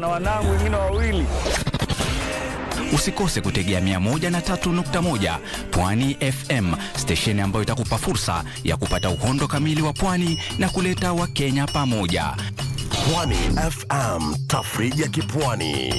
na wanangu wengine wawili. Usikose kutegea 103.1 Pwani FM, stesheni ambayo itakupa fursa ya kupata uhondo kamili wa pwani na kuleta Wakenya pamoja. Pwani FM, tafrija ya kipwani.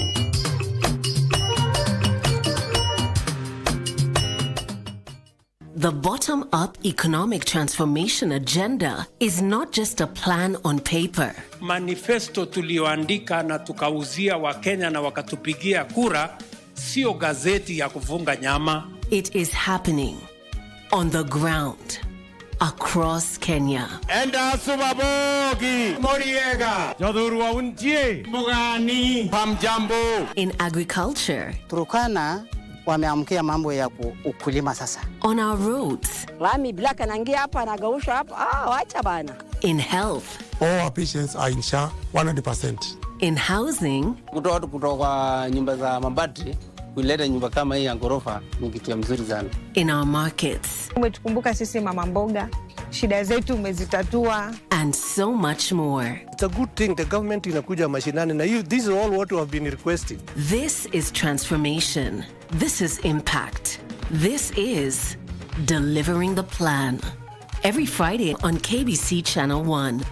The bottom-up economic transformation agenda is not just a plan on paper. Manifesto tulioandika na tukauzia Wakenya na wakatupigia kura, sio gazeti ya kufunga nyama. It is happening on the ground across Kenya. Enda subabogi Moriega Jodhurwa unjie Mugani Pamjambo. In agriculture, Turkana wameamkia mambo ya ukulima sasa. On our roads, Lami black anaingia hapa anagausha hapa, wacha bana. In health, all our patients are in SHA 100%. In housing, kutoka nyumba za mabati kuleta nyumba kama hii ya ghorofa ni kitu mzuri sana. In our markets, umetukumbuka sisi mama mboga, shida zetu umezitatua, and so much more. It's a good thing the government inakuja mashinani na this is all what we have been requesting. This is transformation. This is impact. This is delivering the plan. Every Friday on KBC Channel 1.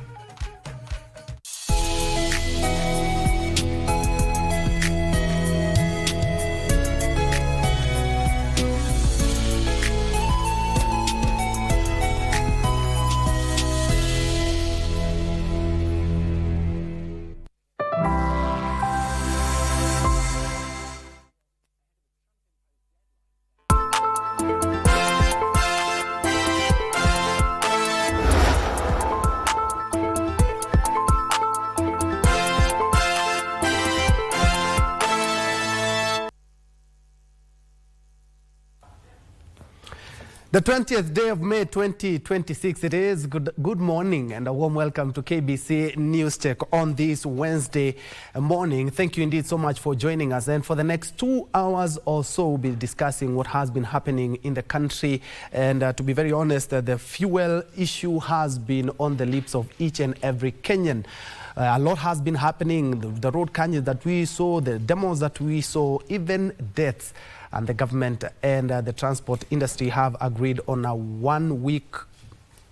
The 20th day of May 2026, it is. Good morning and a warm welcome to KBC News Check on this Wednesday morning. Thank you indeed so much for joining us. And for the next 2 hours or so, we'll be discussing what has been happening in the country. And to be very honest, the fuel issue has been on the lips of each and every Kenyan. A lot has been happening, the road carnage that we saw, the demos that we saw, even deaths. And the government and the transport industry have agreed on a 1-week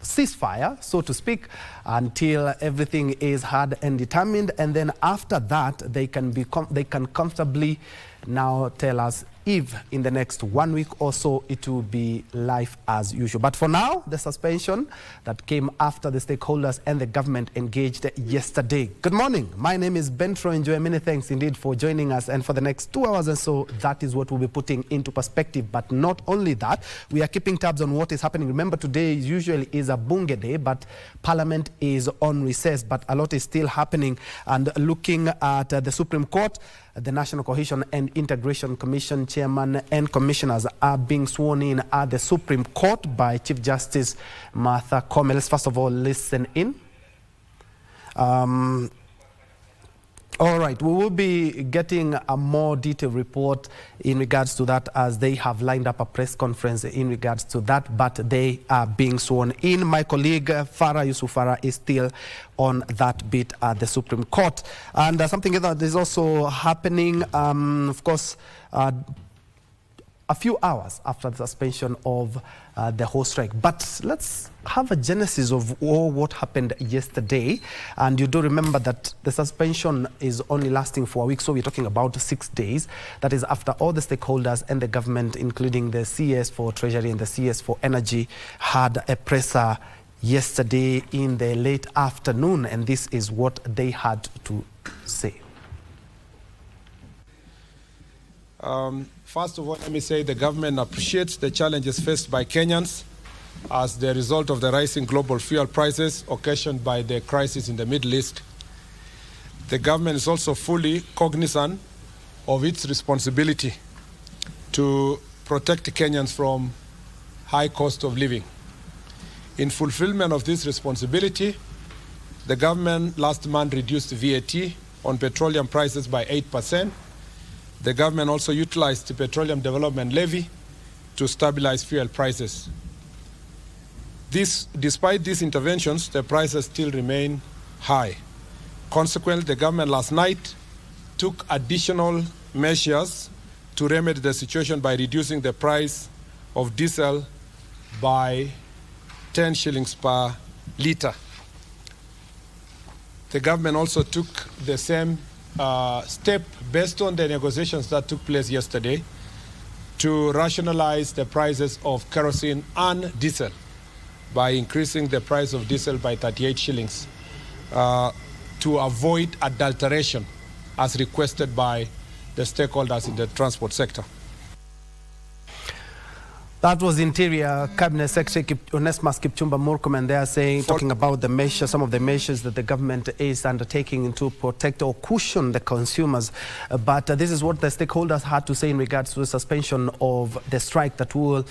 ceasefire, so to speak, until everything is heard and determined. And then after that, they can comfortably now tell us if in the next 1 week or so it will be life as usual. But for now, the suspension that came after the stakeholders and the government engaged yesterday. Good morning. My name is Njue. Many thanks indeed for joining us. And for the next 2 hours or so, that is what we'll be putting into perspective. But not only that, we are keeping tabs on what is happening. Remember, today usually is a bunge day, but Parliament is on recess. But a lot is still happening. And looking at the Supreme Court, the National Cohesion and Integration Commission chairman and commissioners are being sworn in at the Supreme Court by Chief Justice Martha Koome. Let's first of all listen in. All right, we will be getting a more detailed report in regards to that as they have lined up a press conference in regards to that, but they are being sworn in. My colleague Farah Yusufara is still on that bit at the Supreme Court. And something that is also happening, of course, a few hours after the suspension of the whole strike. But let's have a genesis of what happened yesterday. And you do remember that the suspension is only lasting for a week, so we're talking about 6 days. That is after all the stakeholders and the government, including the CS for Treasury and the CS for Energy, had a presser yesterday in the late afternoon. And this is what they had to say. First of all, let me say the government appreciates the challenges faced by Kenyans as the result of the rising global fuel prices occasioned by the crisis in the Middle East. The government is also fully cognizant of its responsibility to protect Kenyans from high cost of living. In fulfillment of this responsibility, the government last month reduced VAT on petroleum prices by 8%. The government also utilized the Petroleum Development Levy to stabilize fuel prices. Despite these interventions, the prices still remain high. Consequently, the government last night took additional measures to remedy the situation by reducing the price of diesel by 10 shillings per litre. The government also took the same step based on the negotiations that took place yesterday to rationalize the prices of kerosene and diesel by increasing the price of diesel by 38 shillings to avoid adulteration as requested by the stakeholders in the transport sector. That was Interior Cabinet Secretary Onesmus Kipchumba Murkomen there talking about the measures, some of the measures that the government is undertaking to protect or cushion the consumers. But this is what the stakeholders had to say in regards to the suspension of the strike that will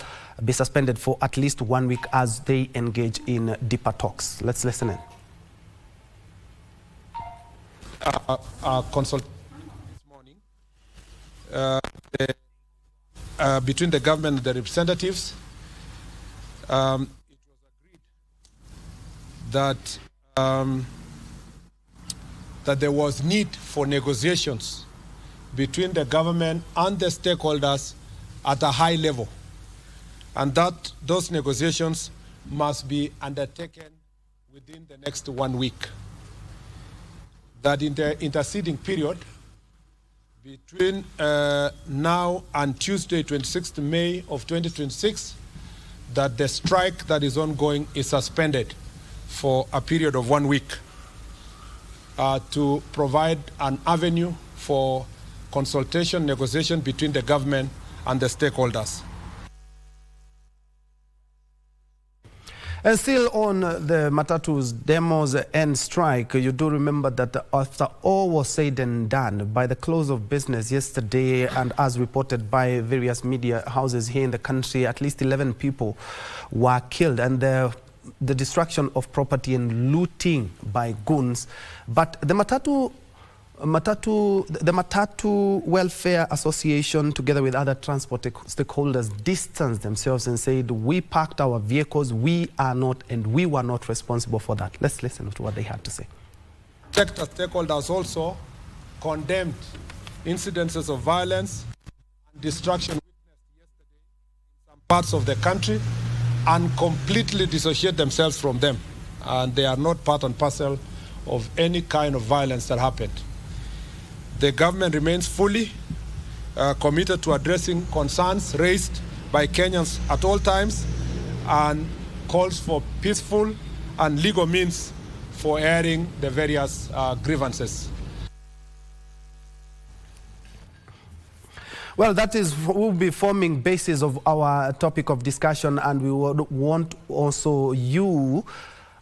be suspended for at least 1 week as they engage in deeper talks. Let's listen in. Consult this morning between the government and the representatives, it was agreed that that there was need for negotiations between the government and the stakeholders at a high level, and that those negotiations must be undertaken within the next 1 week. That in the interceding period, between now and Tuesday, 26th May of 2026, that the strike that is ongoing is suspended for a period of 1 week to provide an avenue for consultation, negotiation between the government and the stakeholders. And still on the Matatu's demos and strike, you do remember that after all was said and done, by the close of business yesterday, and as reported by various media houses here in the country, at least 11 people were killed, and the destruction of property and looting by goons. But the Matatu Welfare Association, together with other transport stakeholders, distanced themselves and said, we parked our vehicles, we are not, and we were not responsible for that. Let's listen to what they had to say. Sector stakeholders also condemned incidences of violence and destruction witnessed yesterday in some parts of the country and completely dissociate themselves from them. And they are not part and parcel of any kind of violence that happened. The government remains fully committed to addressing concerns raised by Kenyans at all times and calls for peaceful and legal means for airing the various grievances. Well, that will be forming basis of our topic of discussion, and we would want also you,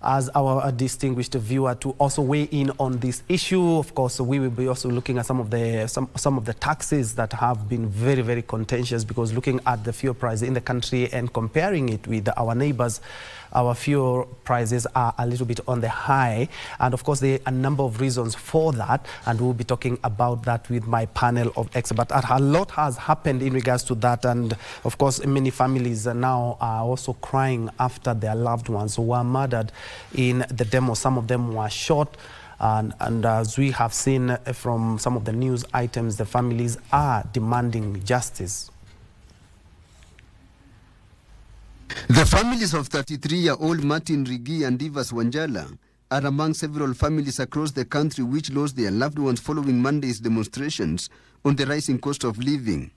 as our distinguished viewer, to also weigh in on this issue. Of course, we will be also looking at some of the taxes that have been very, very contentious, because looking at the fuel price in the country and comparing it with our neighbors, our fuel prices are a little bit on the high. And of course, there are a number of reasons for that, and we'll be talking about that with my panel of experts. A lot has happened in regards to that, and of course, many families now are also crying after their loved ones who were murdered in the demo. Some of them were shot, and as we have seen from some of the news items, the families are demanding justice. The families of 33-year-old Martin Rigi and Divas Wanjala are among several families across the country which lost their loved ones following Monday's demonstrations on the rising cost of living.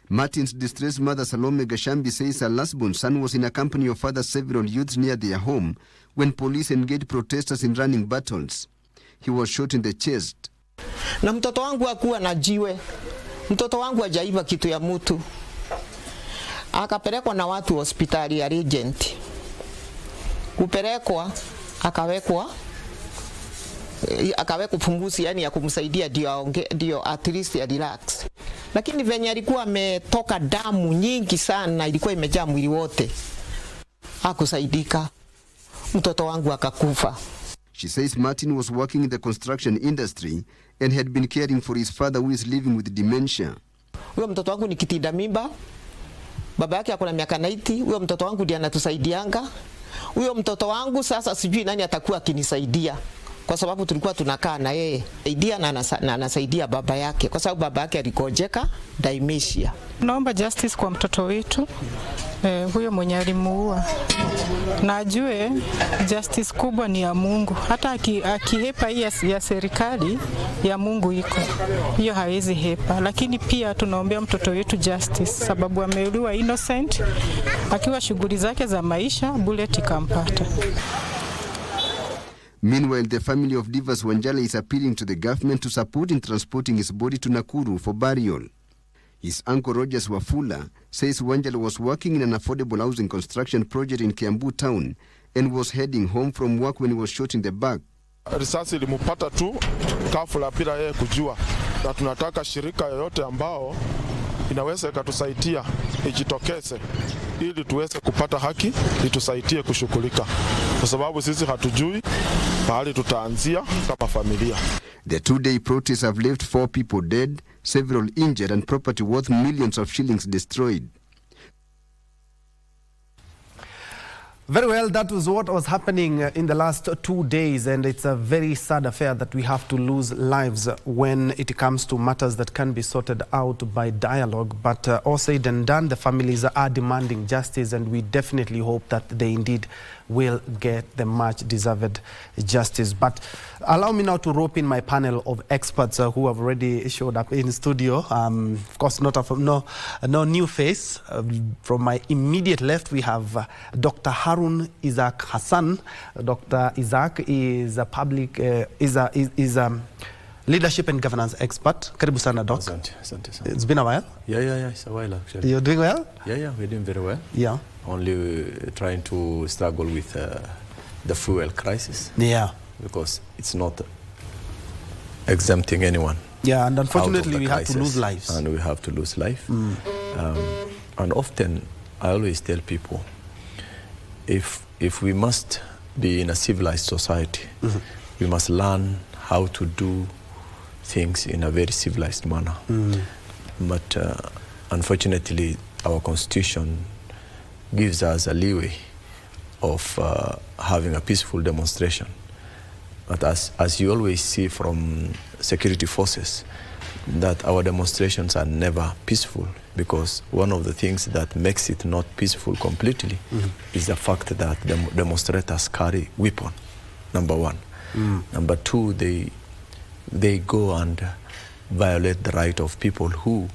Martin's distressed mother Salome Gashambi says her last-born son was in a company of other several youths near their home when police engaged protesters in running battles. He was shot in the chest. Na mtoto wangu hakuwa na jiwe. Mtoto wangu hajaiba kitu ya mtu. Akapelekwa na watu hospitali ya Regent. Kupelekwa akawekwa pumbuzi, yani ya kumsaidia ndio at least ya relax. Lakini venye alikuwa ametoka damu nyingi sana, ilikuwa imejaa mwili wote, hakusaidika. Mtoto wangu akakufa. She says Martin was working in the construction industry and had been caring for his father who is living with dementia. Huyo mtoto wangu ni kitinda mimba. Baba yake akona miaka 90. Huyo mtoto wangu ndiye anatusaidianga. Huyo mtoto wangu sasa sijui nani atakuwa akinisaidia. kwa sababu tulikuwa tunakaa na yeye idea na anasaidia baba yake, kwa sababu baba yake alikojeka dementia. Naomba justice kwa mtoto wetu huyo mwenye alimuua, na ajue justice kubwa ni ya Mungu. Hata akihepa hii ya serikali, ya Mungu iko hiyo, hawezi hepa. Lakini pia tunaombea mtoto wetu justice, sababu ameuliwa innocent akiwa shughuli zake za maisha, bullet ikampata. Meanwhile, the family of Divas Wanjala is appealing to the government to support in transporting his body to Nakuru for burial. His uncle Rogers Wafula says Wanjala was working in an affordable housing construction project in Kiambu town and was heading home from work when he was shot in the back. Risasi ilimupata tu ghafla bila yeye kujua, na tunataka shirika yoyote ambao inaweza ikatusaidia ijitokeze ili tuweze kupata haki, itusaidie kushughulika, kwa sababu sisi hatujui mahali tutaanzia kama familia. The two-day protests have left 4 people dead, several injured, and property worth millions of shillings destroyed. Very well, that was what was happening in the last 2 days, and it's a very sad affair that we have to lose lives when it comes to matters that can be sorted out by dialogue. But all said and done, the families are demanding justice, and we definitely hope that they indeed will get the much deserved justice. But allow me now to rope in my panel of experts who have already showed up in studio. Of course, no new face. From my immediate left, we have Dr. Harun Isaac Hassan. Dr. Isaac is a public leadership and governance expert. Karibu sana, Doc. It's been a while. Yeah, it's a while actually. You're doing well? Yeah, we're doing very well. Yeah. Only trying to struggle with the fuel crisis. Yeah. Because it's not exempting anyone. Yeah, and unfortunately we have to lose lives. And we have to lose life. And often I always tell people, if we must be in a civilized society, we must learn how to do things in a very civilized manner. But unfortunately, our constitution gives us a leeway of having a peaceful demonstration. But as you always see from security forces, that our demonstrations are never peaceful, because one of the things that makes it not peaceful completely is the fact that the demonstrators carry weapon, number one. Number two, they go and violate the right of people who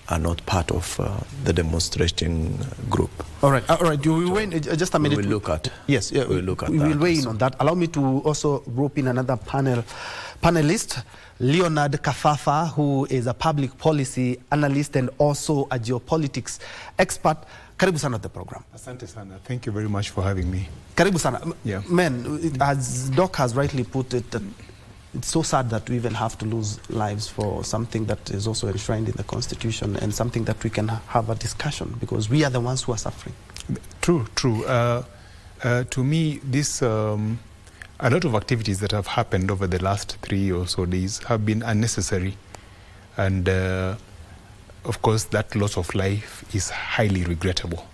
are not part of the demonstrating group. All right. You will wait just a minute. We will look at. Yes, we will look at. We will weigh in on that. Allow me to also rope in another panelist, Leonard Kafafa, who is a public policy analyst and also a geopolitics expert. Karibu sana the program. Asante sana. Thank you very much for having me. Karibu sana. Yeah. Man, as Doc has rightly put it, it's so sad that we even have to lose lives for something that is also enshrined in the Constitution and something that we can have a discussion, because we are the ones who are suffering. True. To me, this a lot of activities that have happened over the last 3 or so days have been unnecessary, and of course that loss of life is highly regrettable.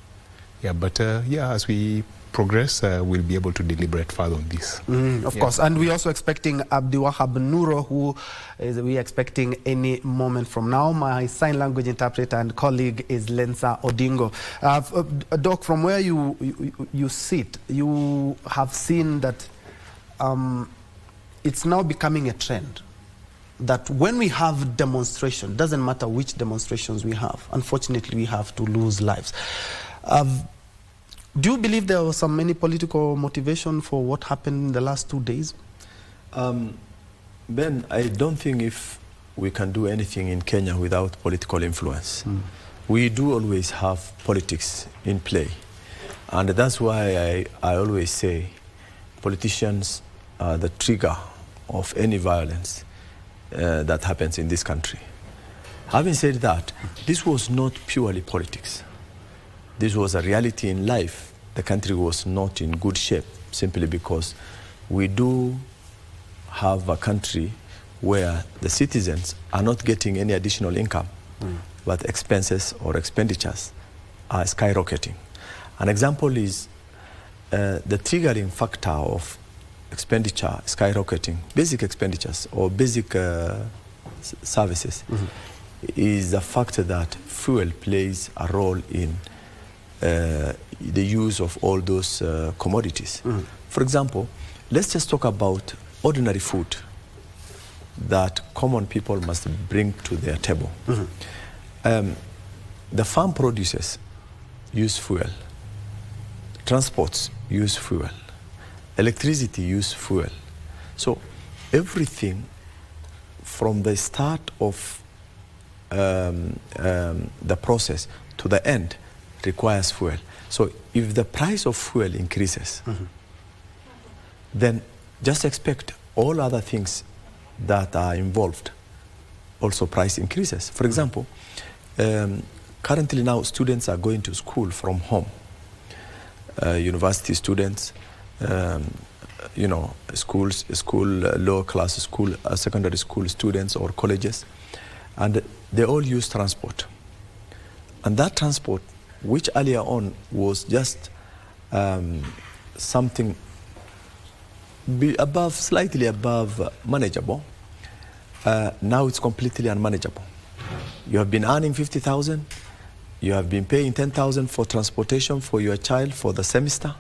Yeah, but as we progress, we'll be able to deliberate further on this. Of course, and we're also expecting Abdiwahab Nuro, who we're expecting any moment from now. My sign language interpreter and colleague is Lensa Odingo. Doc, from where you sit, you have seen that it's now becoming a trend that when we have demonstration, doesn't matter which demonstrations we have, unfortunately we have to lose lives. Do you believe there was any political motivation for what happened in the last 2 days? Ben, I don't think if we can do anything in Kenya without political influence. We do always have politics in play. And that's why I always say politicians are the trigger of any violence that happens in this country. Having said that, this was not purely politics. This was a reality in life. The country was not in good shape simply because we do have a country where the citizens are not getting any additional income, but expenses or expenditures are skyrocketing. An example is the triggering factor of expenditure skyrocketing, basic expenditures or basic services, is the fact that fuel plays a role in the use of all those commodities. For example, let's just talk about ordinary food that common people must bring to their table. The farm producers use fuel, transports use fuel, electricity use fuel. So everything from the start of the process to the end requires fuel. So if the price of fuel increases, then just expect all other things that are involved also price increases. For example, currently now students are going to school from home. University students, lower class school, secondary school students or colleges, and they all use transport. And that transport, which earlier on was just something slightly above manageable, now it's completely unmanageable. You have been earning 50,000, you have been paying 10,000 for transportation for your child for the semester,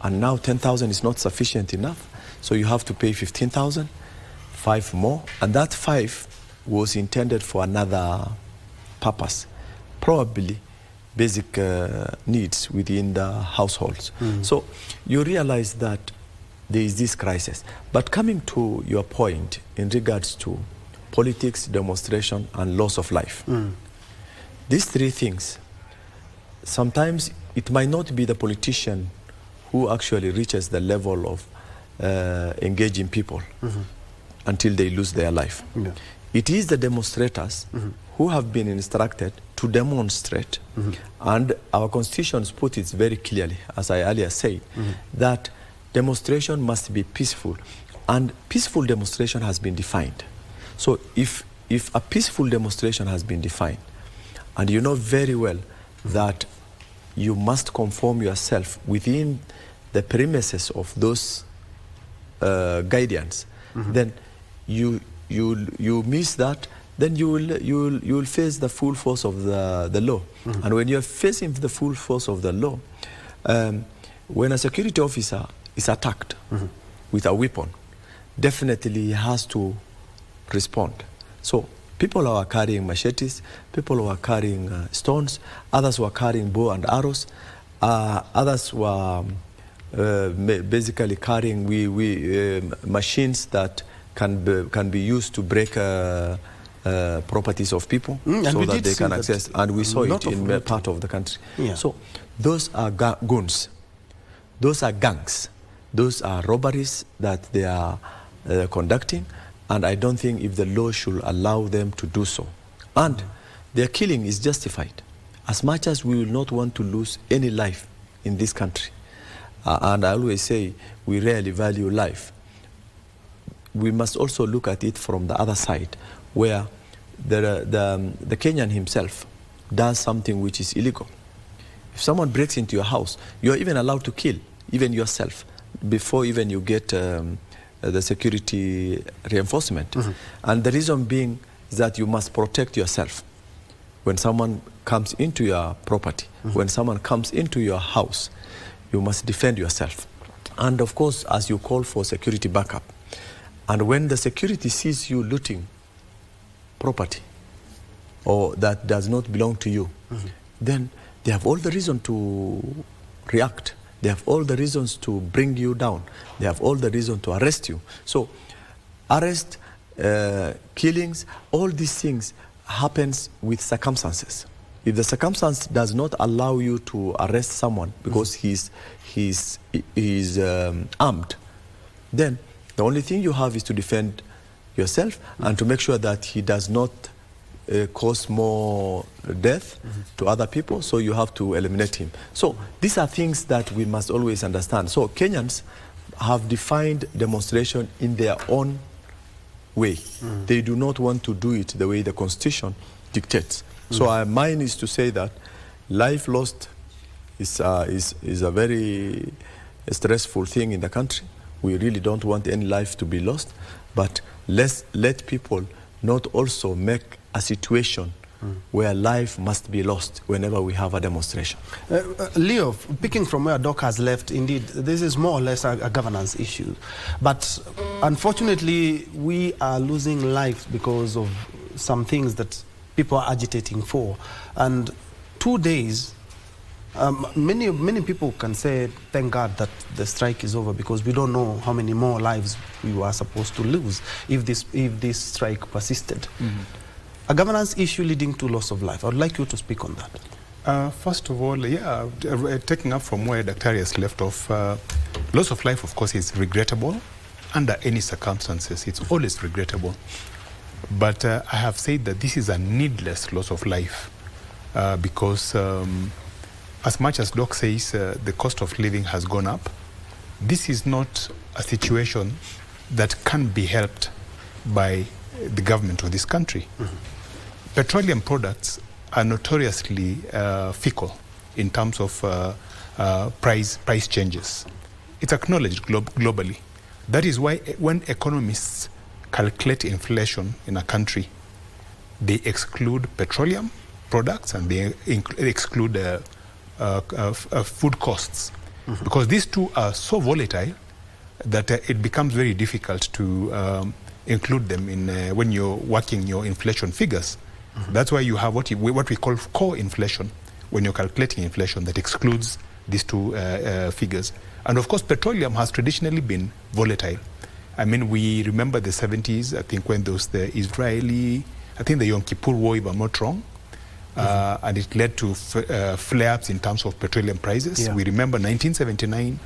and now 10,000 is not sufficient enough, so you have to pay 15,000, 5 more, and that 5 was intended for another purpose, probably basic needs within the households. So you realize that there is this crisis. But coming to your point in regards to politics, demonstration, and loss of life, these 3 things, sometimes it might not be the politician who actually reaches the level of engaging people until they lose their life. It is the demonstrators who have been instructed to demonstrate, and our constitutions put it very clearly, as I earlier said, that demonstration must be peaceful, and peaceful demonstration has been defined. So if a peaceful demonstration has been defined, and you know very well that you must conform yourself within the premises of those guidance, then you miss that, then you will face the full force of the law. And when you're facing the full force of the law, when a security officer is attacked with a weapon, definitely he has to respond. So people who are carrying machetes, people who are carrying stones, others who are carrying bow and arrows, others who are basically carrying machines that can be used to break properties of people so that they can access. And we saw it in part of the country. So those are goons. Those are gangs. Those are robberies that they are conducting, and I don't think if the law should allow them to do so. And their killing is justified. As much as we will not want to lose any life in this country, and I always say we rarely value life, we must also look at it from the other side, where the Kenyan himself does something which is illegal. If someone breaks into your house, you're even allowed to kill, even yourself, before even you get the security reinforcement. And the reason being is that you must protect yourself. When someone comes into your property, when someone comes into your house, you must defend yourself. And of course, as you call for security backup, and when the security sees you looting property or that does not belong to you, then they have all the reason to react. They have all the reasons to bring you down. They have all the reason to arrest you. So arrest, killings, all these things happens with circumstances. If the circumstance does not allow you to arrest someone because he's armed, then the only thing you have is to defend yourself and to make sure that he does not cause more death to other people, so you have to eliminate him. So these are things that we must always understand. So Kenyans have defined demonstration in their own way. They do not want to do it the way the Constitution dictates. So mine is to say that life lost is a very stressful thing in the country. We really don't want any life to be lost, but let's let people not also make a situation where life must be lost whenever we have a demonstration. Leo, picking from where Doc has left, indeed, this is more or less a governance issue. But unfortunately, we are losing lives because of some things that people are agitating for. And 2 days, many people can say, thank God that the strike is over, because we don't know how many more lives we were supposed to lose if this strike persisted. A governance issue leading to loss of life. I would like you to speak on that. First of all, taking up from where Dr. Arias left off, loss of life, of course, is regrettable under any circumstances. It's always regrettable. But I have said that this is a needless loss of life because as much as Doc says the cost of living has gone up, this is not a situation that can be helped by the government of this country. Petroleum products are notoriously fickle in terms of price changes. It's acknowledged globally. That is why when economists calculate inflation in a country, they exclude petroleum products and they exclude food costs, because these two are so volatile that it becomes very difficult to include them in when you're working your inflation figures. That's why you have what we call core inflation when you're calculating inflation that excludes these two figures. And of course, petroleum has traditionally been volatile. I mean, we remember the 70s, I think, when the Yom Kippur War, if I'm not wrong, and it led to flare-ups in terms of petroleum prices. We remember 1979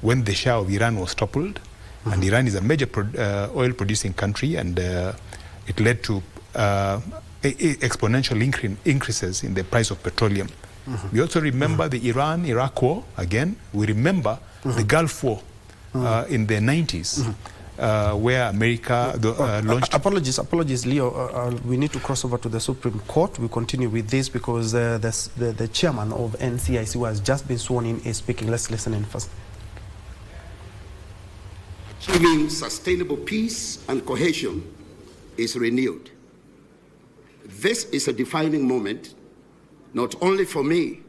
when the Shah of Iran was toppled, and Iran is a major oil-producing country, and it led to exponential increases in the price of petroleum. We also remember the Iran-Iraq war, again. We remember the Gulf War in the 90s, where America launched... Apologies, Leo. We need to cross over to the Supreme Court. We continue with this because the chairman of NCIC, who has just been sworn in, is speaking. Let's listen in first. Achieving sustainable peace and cohesion is renewed. This is a defining moment, not only for me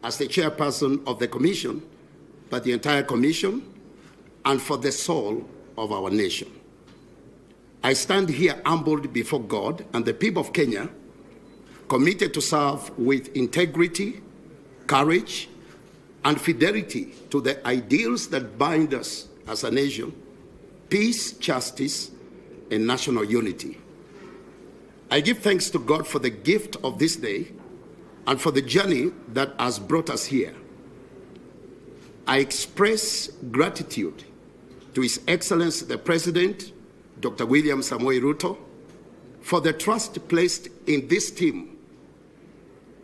as the chairperson of the Commission, but the entire Commission, and for the soul of our nation. I stand here humbled before God and the people of Kenya, committed to serve with integrity, courage, and fidelity to the ideals that bind us as a nation: peace, justice, and national unity. I give thanks to God for the gift of this day and for the journey that has brought us here. I express gratitude to His Excellency the President, Dr. William Samoei Ruto, for the trust placed in this team.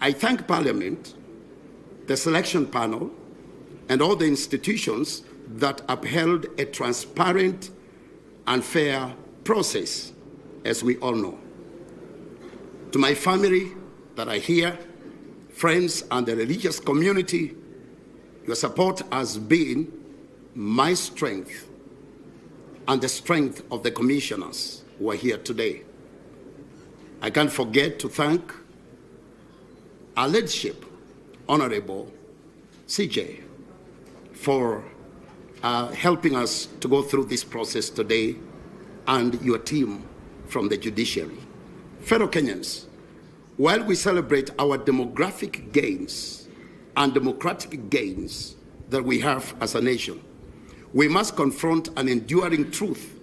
I thank Parliament, the selection panel, and all the institutions that upheld a transparent and fair process, as we all know. To my family that are here, friends, and the religious community, your support has been my strength and the strength of the commissioners who are here today. I can't forget to thank our leadership, Honorable CJ, for helping us to go through this process today, and your team from the judiciary. Fellow Kenyans, while we celebrate our demographic gains and democratic gains that we have as a nation, we must confront an enduring truth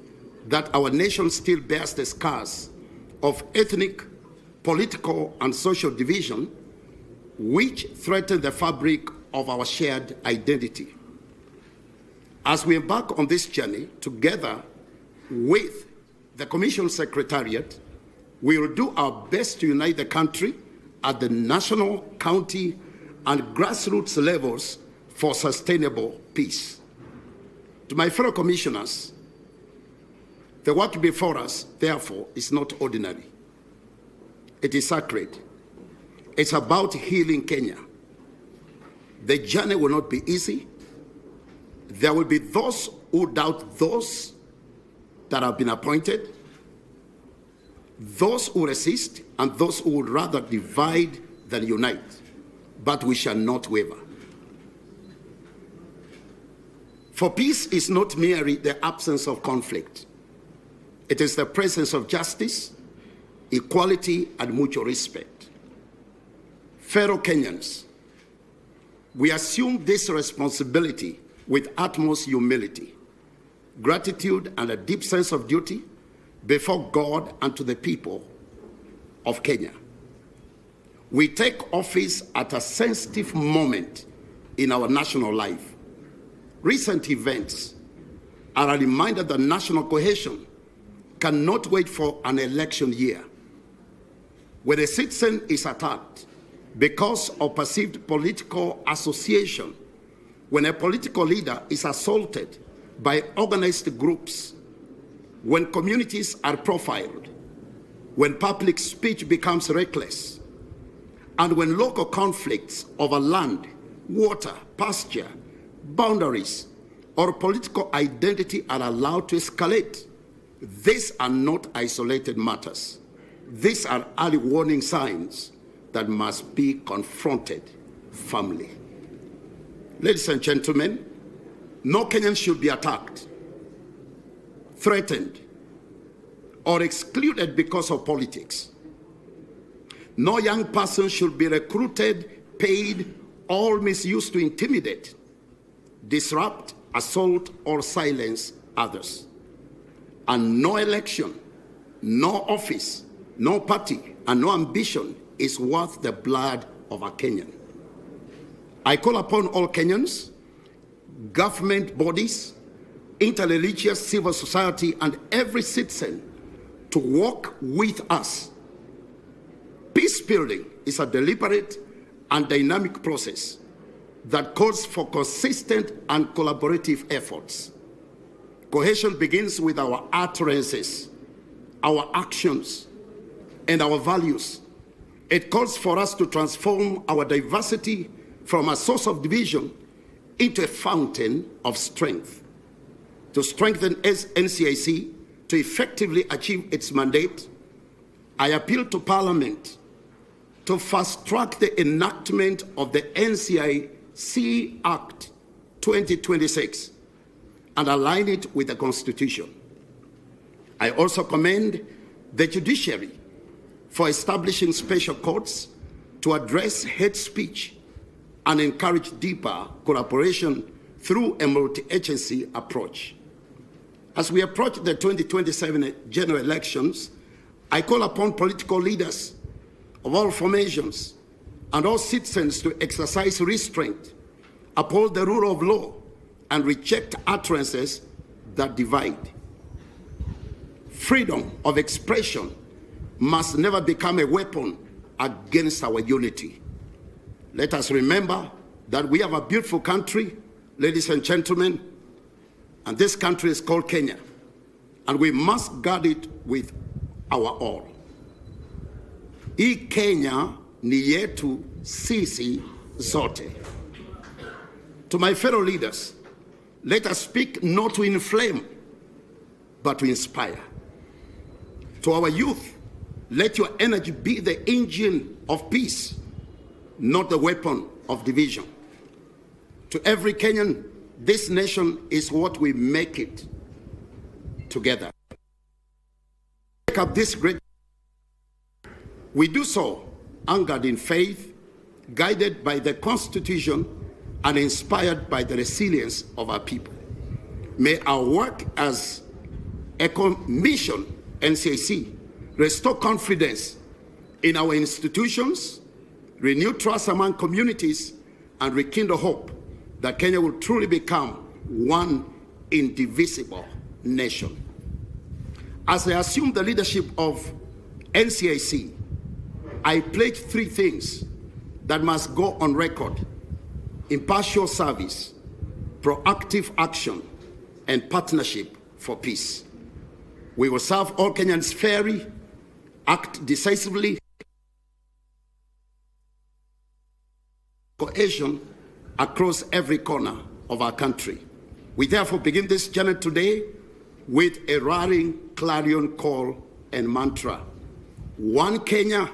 that our nation still bears the scars of ethnic, political, and social division, which threaten the fabric of our shared identity. As we embark on this journey together with the Commission Secretariat, we will do our best to unite the country at the national, county, and grassroots levels for sustainable peace. To my fellow commissioners, the work before us, therefore, is not ordinary. It is sacred. It's about healing Kenya. The journey will not be easy. There will be those who doubt those that have been appointed, those who resist, and those who would rather divide than unite. But we shall not waver. For peace is not merely the absence of conflict. It is the presence of justice, equality, and mutual respect. Fellow Kenyans, we assume this responsibility with utmost humility, gratitude, and a deep sense of duty before God and to the people of Kenya. We take office at a sensitive moment in our national life. Recent events are a reminder that national cohesion cannot wait for an election year. When a citizen is attacked because of perceived political association, when a political leader is assaulted by organized groups, when communities are profiled, when public speech becomes reckless, and when local conflicts over land, water, pasture, boundaries, or political identity are allowed to escalate, these are not isolated matters. These are early warning signs that must be confronted firmly. Ladies and gentlemen, no Kenyan should be attacked, threatened, or excluded because of politics. No young person should be recruited, paid, or misused to intimidate, disrupt, assault, or silence others. And no election, no office, no party, and no ambition is worth the blood of a Kenyan. I call upon all Kenyans, government bodies, interreligious civil society, and every citizen to work with us. Peace building is a deliberate and dynamic process that calls for consistent and collaborative efforts. Cohesion begins with our utterances, our actions, and our values. It calls for us to transform our diversity from a source of division into a fountain of strength. To strengthen NCIC to effectively achieve its mandate, I appeal to Parliament to fast-track the enactment of the NCIC Act 2026 and align it with the Constitution. I also commend the judiciary for establishing special courts to address hate speech and encourage deeper collaboration through a multi-agency approach. As we approach the 2027 general elections, I call upon political leaders of all formations and all citizens to exercise restraint, uphold the rule of law, and reject utterances that divide. Freedom of expression must never become a weapon against our unity. Let us remember that we have a beautiful country, ladies and gentlemen, and this country is called Kenya, and we must guard it with our all. Hii Kenya ni yetu sisi zote. To my fellow leaders, let us speak not to inflame, but to inspire. To our youth, let your energy be the engine of peace, not the weapon of division. To every Kenyan, this nation is what we make it together. Take up this great. We do so anchored in faith, guided by the Constitution, and inspired by the resilience of our people. May our work as a commission, NCIC, restore confidence in our institutions, renew trust among communities, and rekindle hope that Kenya will truly become one indivisible nation. As I assume the leadership of NCIC, I pledge three things that must go on record: impartial service, proactive action, and partnership for peace. We will serve all Kenyans fairly, act decisively, cohesion across every corner of our country. We therefore begin this journey today with a roaring clarion call and mantra. One Kenya,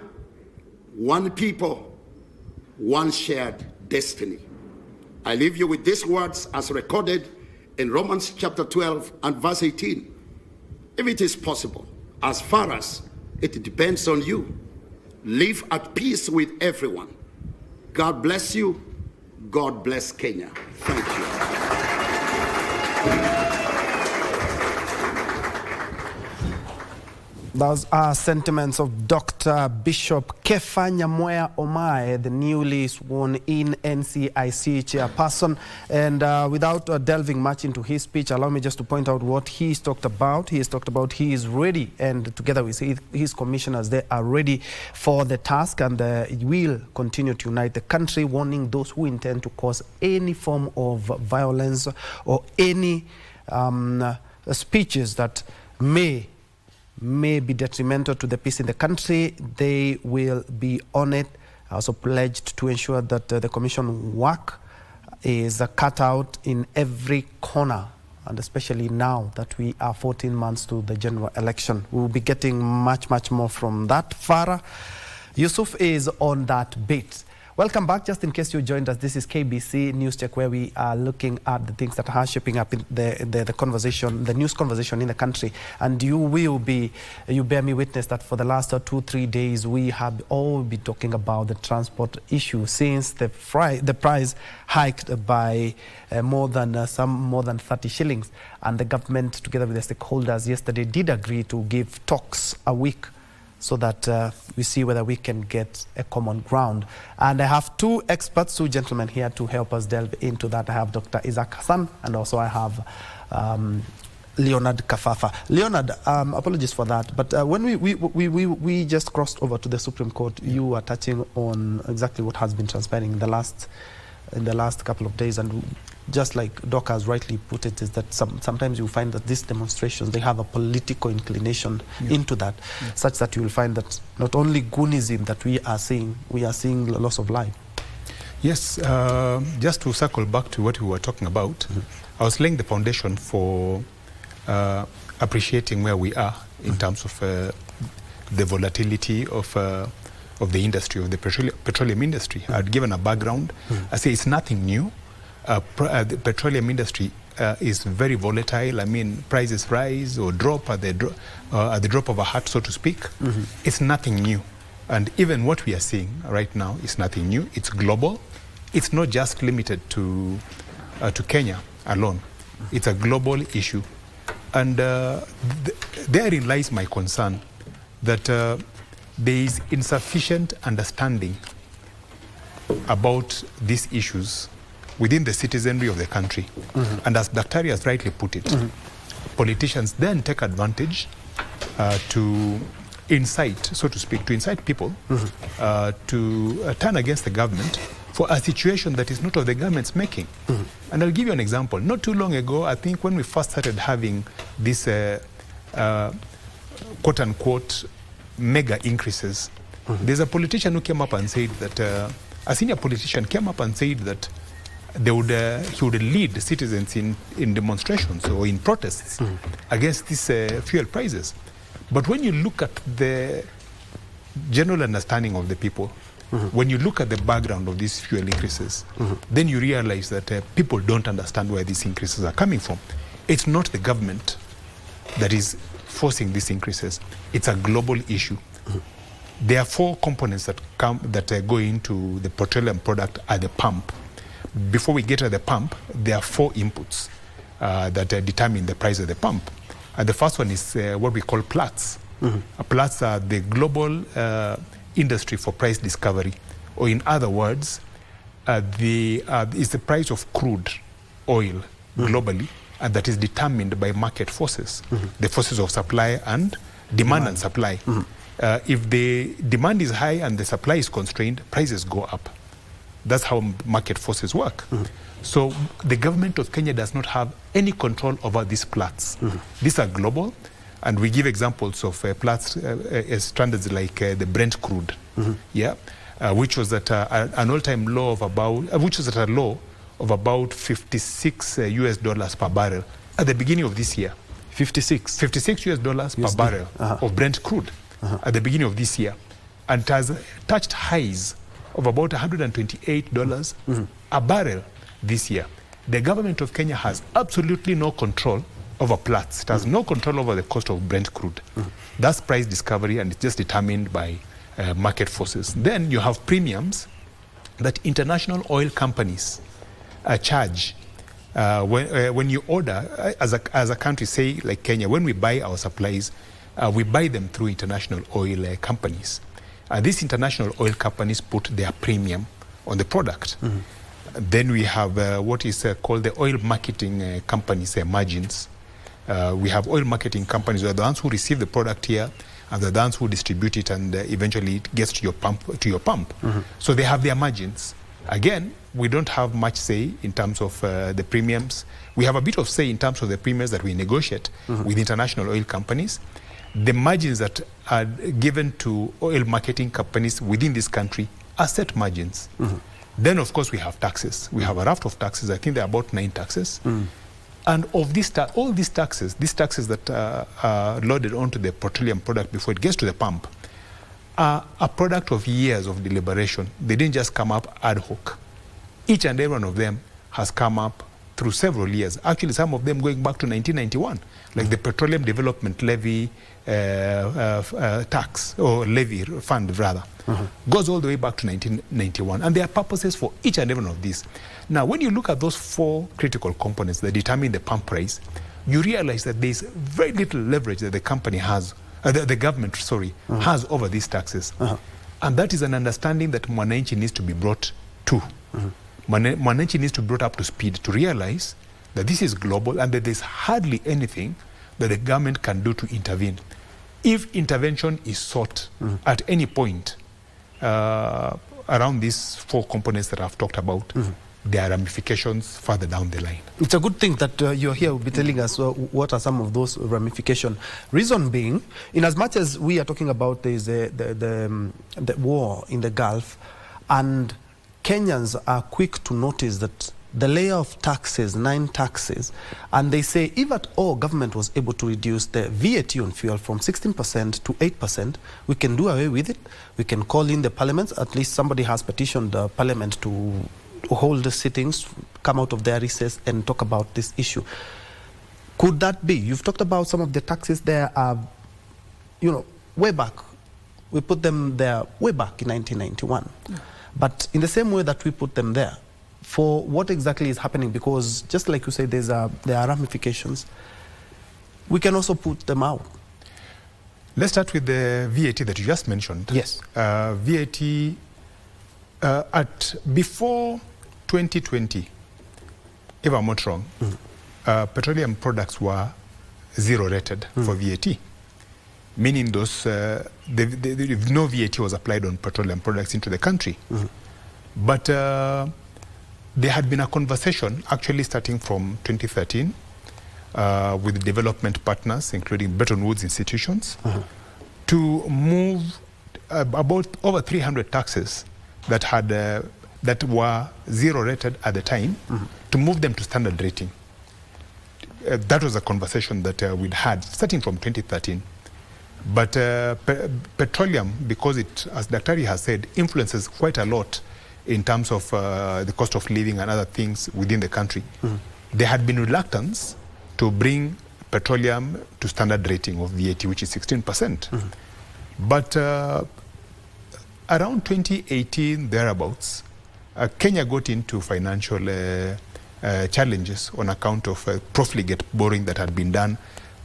one people, one shared destiny. I leave you with these words as recorded in Romans chapter 12 and verse 18. If it is possible, as far as it depends on you, live at peace with everyone. God bless you. God bless Kenya. Thank you. Those are sentiments of Dr. Bishop Kefa Njue Omae, the newly sworn in NCIC chairperson. And without delving much into his speech, allow me just to point out what he's talked about. He has talked about he is ready, and together with his commissioners, they are ready for the task, and will continue to unite the country, warning those who intend to cause any form of violence or any speeches that may be detrimental to the peace in the country. They will be on it. Also pledged to ensure that the commission work is cut out in every corner, and especially now that we are 14 months to the general election. We will be getting much more from that. Farah Yusuf is on that bit. Welcome back. Just in case you joined us, this is KBC News Check, where we are looking at the things that are shaping up in the conversation, the news conversation in the country. And you bear me witness that for the last 2-3 days, we have all been talking about the transport issue since the price hiked by more than 30 shillings. And the government, together with the stakeholders, yesterday did agree to give talks a week, so that we see whether we can get a common ground. And I have two experts, two gentlemen here to help us delve into that. I have Dr. Isaac Hassan, and also I have Leonard Kafafa. Leonard, apologies for that, but when we just crossed over to the Supreme Court, you were touching on exactly what has been transpiring in the last couple of days, and just like Doc has rightly put it, is that sometimes you find that these demonstrations, they have a political inclination into that, such that you will find that not only Goonism that we are seeing loss of life. Yes, just to circle back to what we were talking about, I was laying the foundation for appreciating where we are in terms of the volatility of the industry, of the petroleum industry. I'd given a background. I say it's nothing new. The petroleum industry is very volatile. I mean, prices rise or drop at the drop of a hat, so to speak. It's nothing new. And even what we are seeing right now is nothing new. It's global. It's not just limited to Kenya alone. It's a global issue. And therein lies my concern that there is insufficient understanding about these issues within the citizenry of the country. And as Dr. has rightly put it, politicians then take advantage to incite, so to speak, to incite people to turn against the government for a situation that is not of the government's making. And I'll give you an example. Not too long ago, I think when we first started having this quote-unquote mega increases, there's a politician who came up and said that, a senior politician came up and said that he would lead citizens in demonstrations or in protests against these fuel prices. But when you look at the general understanding of the people, when you look at the background of these fuel increases, then you realize that people don't understand where these increases are coming from. It's not the government that is forcing these increases. It's a global issue. There are four components that go into the petroleum product at the pump. Before we get to the pump, there are four inputs that determine the price of the pump. The first one is what we call Platts. Platts are the global industry for price discovery, or in other words, is the price of crude oil globally, and that is determined by market forces, the forces of supply and demand and supply. If the demand is high and the supply is constrained, prices go up. That's how market forces work. So the government of Kenya does not have any control over these Platts. These are global, and we give examples of Platts standards like the Brent crude, which was at an all-time low of which was at a low of about $56 per barrel at the beginning of this year. $56 per barrel of Brent crude at the beginning of this year. And it has touched highs of about $128 a barrel this year. The government of Kenya has absolutely no control over Platts. It has no control over the cost of Brent crude. That's price discovery, and it's just determined by market forces. Then you have premiums that international oil companies charge when you order, as a country, say like Kenya, when we buy our supplies, we buy them through international oil companies. These international oil companies put their premium on the product. Then we have what is called the oil marketing companies' margins. We have oil marketing companies who are the ones who receive the product here, and the ones who distribute it, and eventually it gets to your pump. So they have their margins. Again, we don't have much say in terms of the premiums. We have a bit of say in terms of the premiums that we negotiate with international oil companies. The margins that are given to oil marketing companies within this country are set margins. Then, of course, we have taxes. We have a raft of taxes. I think there are about 9 taxes. And of these all these taxes that are loaded onto the petroleum product before it gets to the pump, are a product of years of deliberation. They didn't just come up ad hoc. Each and every one of them has come up through several years. Actually, some of them going back to 1991, like the Petroleum Development Levy tax, or levy fund rather, goes all the way back to 1991. And there are purposes for each and every one of these. Now, when you look at those 4 critical components that determine the pump price, you realize that there's very little leverage that the company has, the government, has over these taxes. And that is an understanding that Mwananchi needs to be brought to. Mwananchi needs to be brought up to speed to realize that this is global and that there's hardly anything that the government can do to intervene. If intervention is sought at any point around these 4 components that I've talked about, there are ramifications further down the line. It's a good thing that you're here will be telling us what are some of those ramifications. Reason being, in as much as we are talking about the war in the Gulf, and Kenyans are quick to notice that the layer of taxes, 9 taxes, and they say if at all government was able to reduce the VAT on fuel from 16% to 8%, we can do away with it. We can call in the parliaments. At least somebody has petitioned the parliament to hold the sittings, come out of their recess and talk about this issue. Could that be? You've talked about some of the taxes there are, way back. We put them there way back in 1991. But in the same way that we put them there, for what exactly is happening? Because just like you say, there are ramifications. We can also put them out. Let's start with the VAT that you just mentioned. Yes. VAT before 2020, if I'm not wrong, petroleum products were 0 rated for VAT, meaning those no VAT was applied on petroleum products into the country. But there had been a conversation, actually starting from 2013, with development partners, including Bretton Woods institutions, to move about over 300 taxes that were 0 rated at the time, to move them to standard rating. That was a conversation that we'd had starting from 2013. But petroleum, because it, as Daktari has said, influences quite a lot in terms of the cost of living and other things within the country. There had been reluctance to bring petroleum to standard rating of VAT, which is 16%. But around 2018, thereabouts, Kenya got into financial challenges on account of profligate borrowing that had been done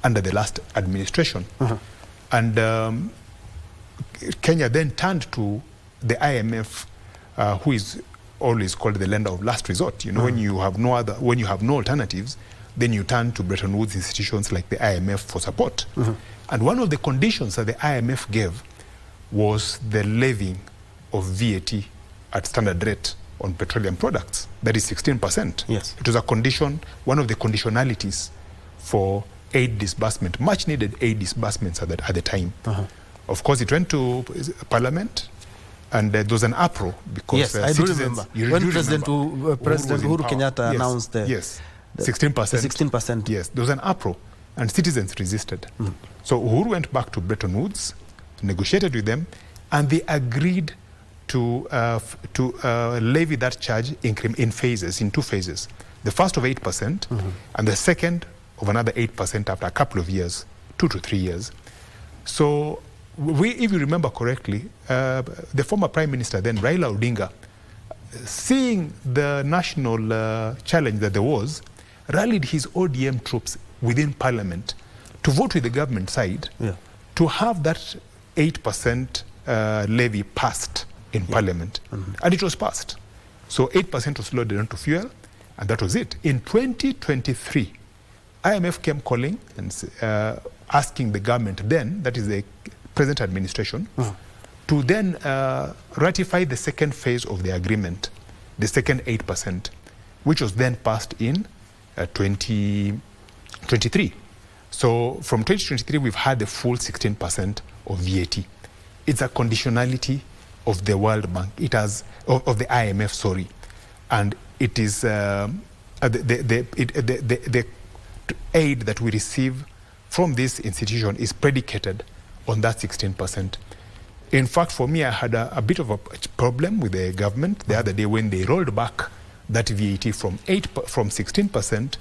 under the last administration. And Kenya then turned to the IMF, who is always called the lender of last resort. When you have no alternatives, then you turn to Bretton Woods institutions like the IMF for support. And one of the conditions that the IMF gave was the levying of VAT at standard rate on petroleum products. That is 16%. Yes. It was a condition, one of the conditionalities for aid disbursement, much needed aid disbursements at the time. Of course, it went to Parliament. And there was an uproar because yes, I do remember. When President Uhuru Kenyatta announced the 16%. 16%. Yes, there was an uproar and citizens resisted. So Uhuru went back to Bretton Woods, negotiated with them, and they agreed to levy that charge in phases, in 2 phases. The first of 8% and the second of another 8% after a couple of years, 2 to 3 years. So if you remember correctly, the former Prime Minister then, Raila Odinga, seeing the national challenge that there was, rallied his ODM troops within Parliament to vote with the government side to have that 8% levy passed in Parliament. And it was passed. So 8% was loaded onto fuel, and that was it. In 2023, IMF came calling and asking the government then, that is the present administration, to then ratify the second phase of the agreement, the second 8%, which was then passed in 2023. So from 2023, we've had the full 16% of VAT. It's a conditionality of the World Bank. It has of the IMF, sorry, and it is the aid that we receive from this institution is predicated on that 16%. In fact, for me, I had a bit of a problem with the government the other day when they rolled back that VAT from 16%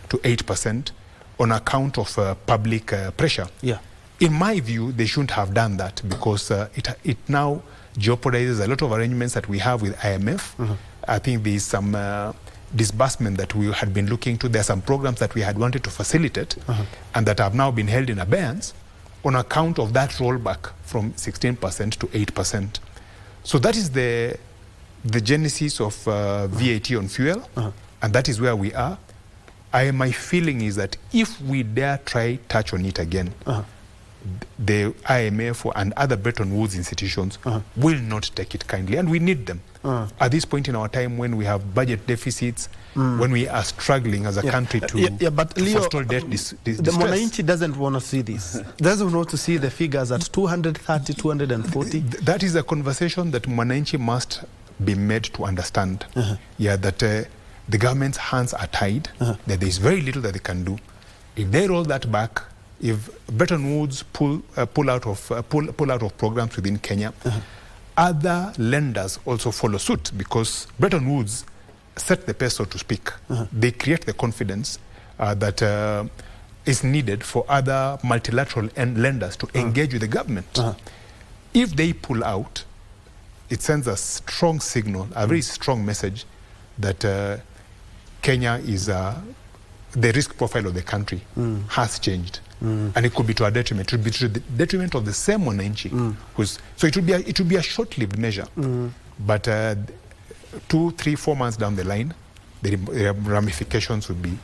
to 8% on account of public pressure. Yeah. In my view, they shouldn't have done that because it now jeopardizes a lot of arrangements that we have with IMF. I think there's some disbursement that we had been looking to. There are some programs that we had wanted to facilitate and that have now been held in abeyance on account of that rollback from 16% to 8%. So that is the genesis of VAT on fuel, and that is where we are. My feeling is that if we dare try touch on it again, the IMF and other Bretton Woods institutions will not take it kindly, and we need them. At this point in our time when we have budget deficits, when we are struggling as a country to but Leo, forestall debt the Mwananchi doesn't want to see this. Doesn't want to see the figures at 230, 240. That is a conversation that Mwananchi must be made to understand. That the government's hands are tied, that there is very little that they can do. If they roll that back, if Bretton Woods pull out of programs within Kenya, other lenders also follow suit because Bretton Woods set the pace, so to speak. They create the confidence that is needed for other multilateral lenders to engage with the government. If they pull out, it sends a strong signal, a very strong message that Kenya is the risk profile of the country has changed. And it could be to our detriment. It would be to the detriment of the same Mwananchi. So it would be a short-lived measure. But 2, 3, 4 months down the line, the ramifications would be...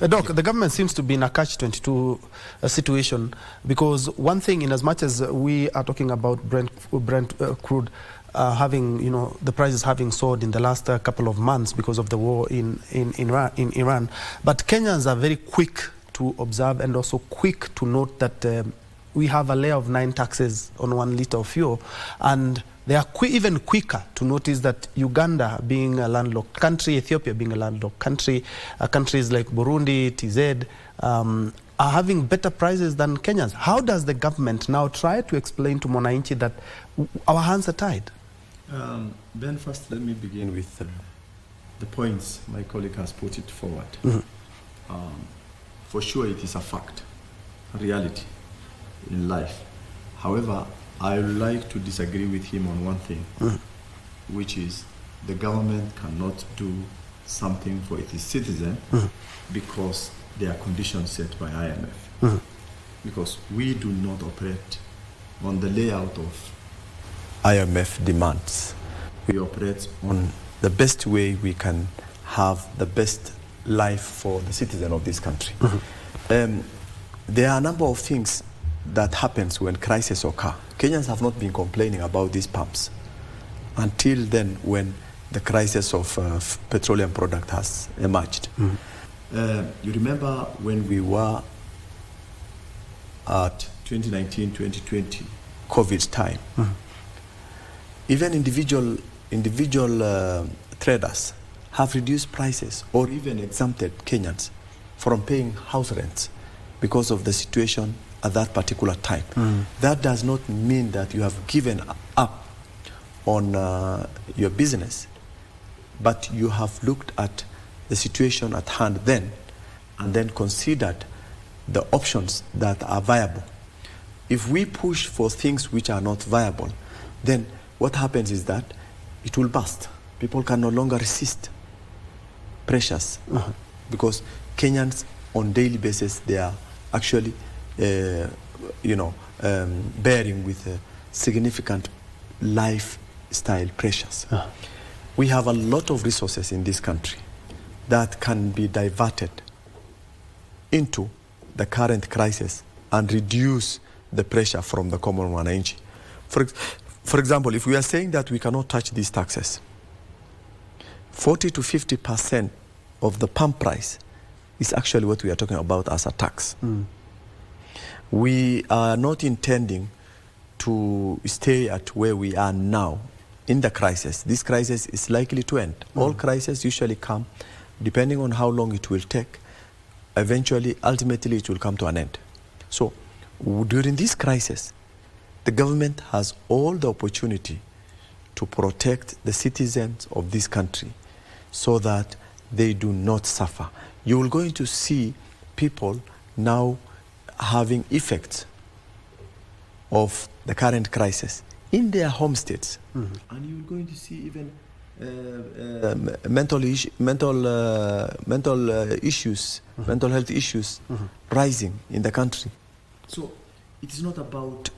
Doc, the government seems to be in a catch-22 situation because one thing, in as much as we are talking about Brent crude having, the prices having soared in the last couple of months because of the war in Iran, but Kenyans are very quick to observe and also quick to note that we have a layer of 9 taxes on 1 liter of fuel, and they are even quicker to notice that Uganda, being a landlocked country, Ethiopia being a landlocked country, countries like Burundi, TZ, are having better prices than Kenyans. How does the government now try to explain to Mwananchi that our hands are tied? Ben, first let me begin with the points my colleague has put it forward. For sure it is a fact, a reality in life. However, I would like to disagree with him on one thing, which is the government cannot do something for its citizen because there are conditions set by IMF. Because we do not operate on the layout of IMF demands. We operate on the best way we can have the best life for the citizen of this country. There are a number of things that happens when crises occur. Kenyans have not been complaining about these pumps until then when the crisis of petroleum product has emerged. You remember when we were at 2019-2020 COVID time. Even individual traders have reduced prices or even exempted Kenyans from paying house rents because of the situation at that particular time. That does not mean that you have given up on your business, but you have looked at the situation at hand then and then considered the options that are viable. If we push for things which are not viable, then what happens is that it will burst. People can no longer resist pressures because Kenyans on daily basis, they are actually bearing with significant lifestyle pressures. We have a lot of resources in this country that can be diverted into the current crisis and reduce the pressure from the common wananchi. For example, if we are saying that we cannot touch these taxes, 40 to 50% of the pump price is actually what we are talking about as a tax. We are not intending to stay at where we are now in the crisis. This crisis is likely to end. All crises usually come, depending on how long it will take, eventually, ultimately, it will come to an end. So, during this crisis, the government has all the opportunity to protect the citizens of this country so that they do not suffer. You will going to see people now having effects of the current crisis in their home states. And you're going to see even mental health issues rising in the country. So it is not about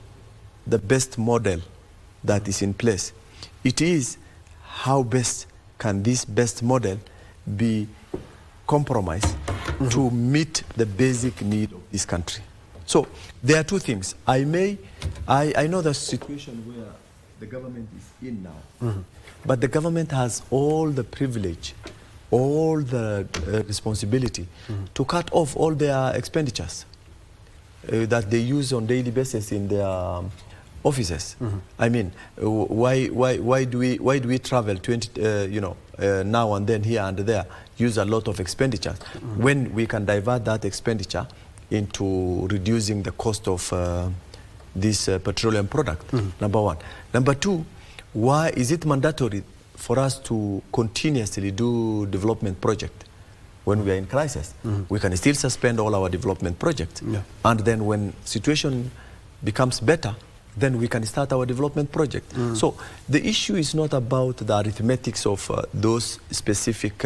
the best model that is in place. It is how best can this best model be compromised to meet the basic need of this country. So there are two things. I know the situation where the government is in now, but the government has all the privilege, all the responsibility to cut off all their expenditures that they use on daily basis in their offices. I mean, why do we travel 20 now and then here and there, use a lot of expenditures when we can divert that expenditure into reducing the cost of this petroleum product? Number one. Number two, why is it mandatory for us to continuously do development project when we are in crisis? We can still suspend all our development projects, and then when situation becomes better, then we can start our development project. So the issue is not about the arithmetics of those specific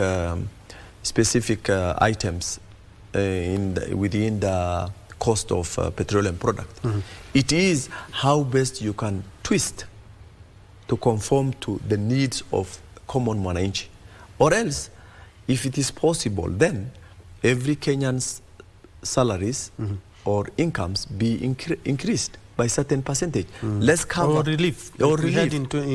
items within the cost of petroleum product. It is how best you can twist to conform to the needs of common wananchi. Or else, if it is possible, then every Kenyan's salaries or incomes be increased by certain percentage. Let's cover or relief.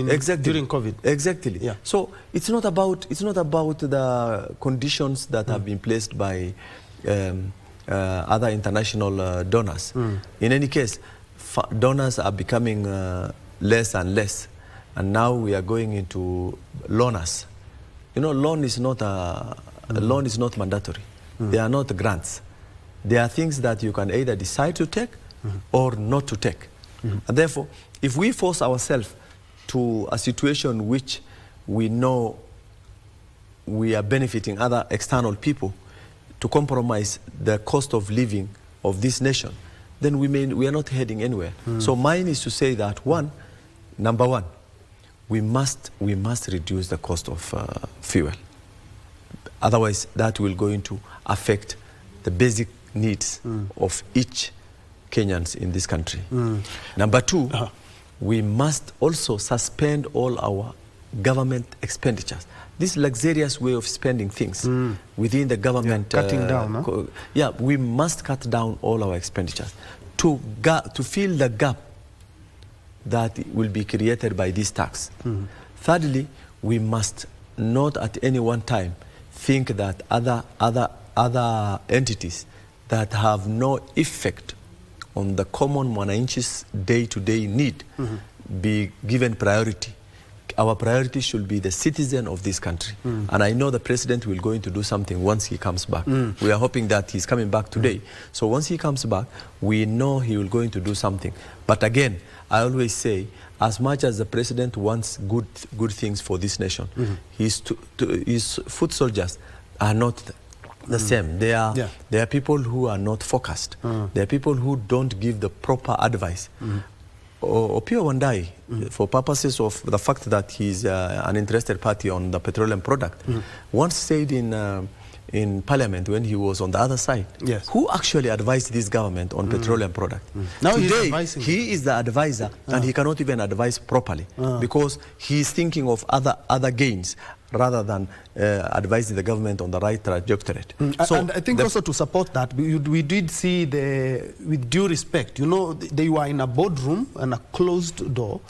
Exactly. During COVID. Exactly. Yeah. So it's not about the conditions that have been placed by other international donors. In any case, donors are becoming less and less, and now we are going into loaners. You know, loan is not mandatory. They are not grants. They are things that you can either decide to take or not to take. And therefore, if we force ourselves to a situation which we know we are benefiting other external people to compromise the cost of living of this nation, then we are not heading anywhere. So mine is to say that number one, we must reduce the cost of fuel. Otherwise, that will going to affect the basic needs of each Kenyans in this country. Number two, we must also suspend all our government expenditures. This luxurious way of spending things within the government. Cutting down, Yeah, we must cut down all our expenditures to fill the gap that will be created by this tax. Thirdly, we must not at any one time think that other entities that have no effect on the common mwananchi's day-to-day need be given priority. our priority should be the citizen of this country. And I know the president will going to do something once he comes back. We are hoping that he's coming back today. So once he comes back, we know he will going to do something. But again, I always say, as much as the president wants good things for this nation, his foot soldiers are not the same. They are people who are not focused. They are people who don't give the proper advice. Opiyo Wandayi, for purposes of the fact that he's an interested party on the petroleum product, once said in parliament when he was on the other side, who actually advised this government on petroleum product? Now today, he is the advisor and he cannot even advise properly because he's thinking of other gains rather than advising the government on the right trajectory. So and I think also to support that, we did see with due respect, you know, they were in a boardroom and a closed door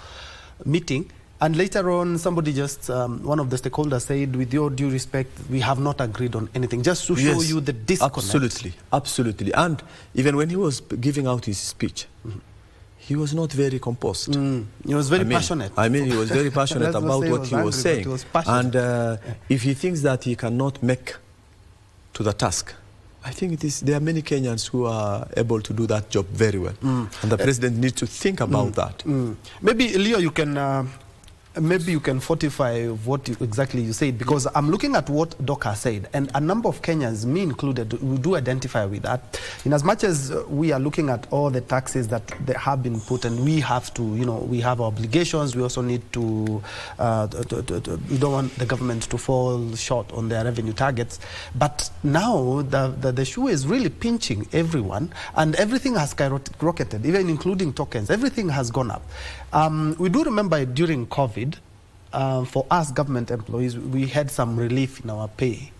meeting, and later on somebody just, one of the stakeholders said, with your due respect, we have not agreed on anything, just to show you the disconnect. Absolutely. And even when he was giving out his speech, he was not very composed. He was very passionate. He was very passionate about what he was saying. And if he thinks that he cannot make to the task, I think there are many Kenyans who are able to do that job very well. And the president needs to think about that. Maybe, Leo, you can... maybe you can fortify what exactly you said, because I'm looking at what Doc has said, and a number of Kenyans, me included, we do identify with that. In as much as we are looking at all the taxes that have been put, and we have to, you know, we have obligations, we also need to, we don't want the government to fall short on their revenue targets. But now the shoe is really pinching everyone, and everything has skyrocketed, even including tokens. Everything has gone up. We do remember during COVID, for us government employees, we had some relief in our pay.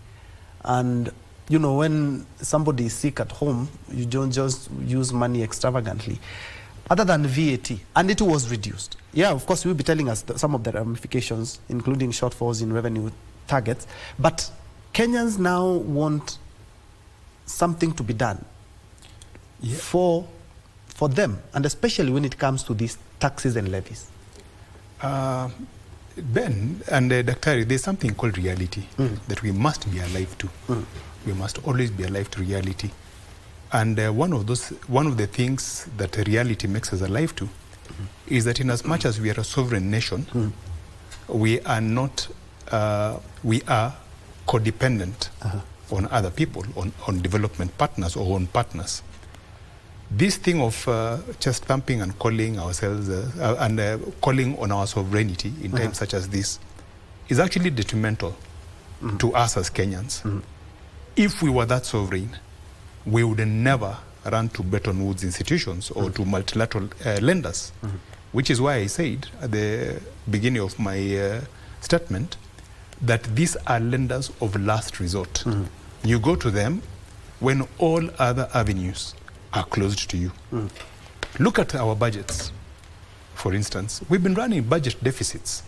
And, you know, when somebody is sick at home, you don't just use money extravagantly. Other than VAT, and it was reduced. Yeah, of course, you'll be telling us some of the ramifications, including shortfalls in revenue targets. But Kenyans now want something to be done for them, and especially when it comes to these taxes and levies. Ben and Dr. there's something called reality that we must be alive to. We must always be alive to reality. And one of the things that reality makes us alive to is that in as much as we are a sovereign nation, we are not, we are codependent on other people, on development partners or on partners. This thing of just thumping and calling ourselves calling on our sovereignty in times such as this is actually detrimental to us as Kenyans. If we were that sovereign, we would never run to Bretton Woods institutions or to multilateral lenders, which is why I said at the beginning of my statement that these are lenders of last resort. You go to them when all other avenues are closed to you. Look at our budgets, for instance. We've been running budget deficits,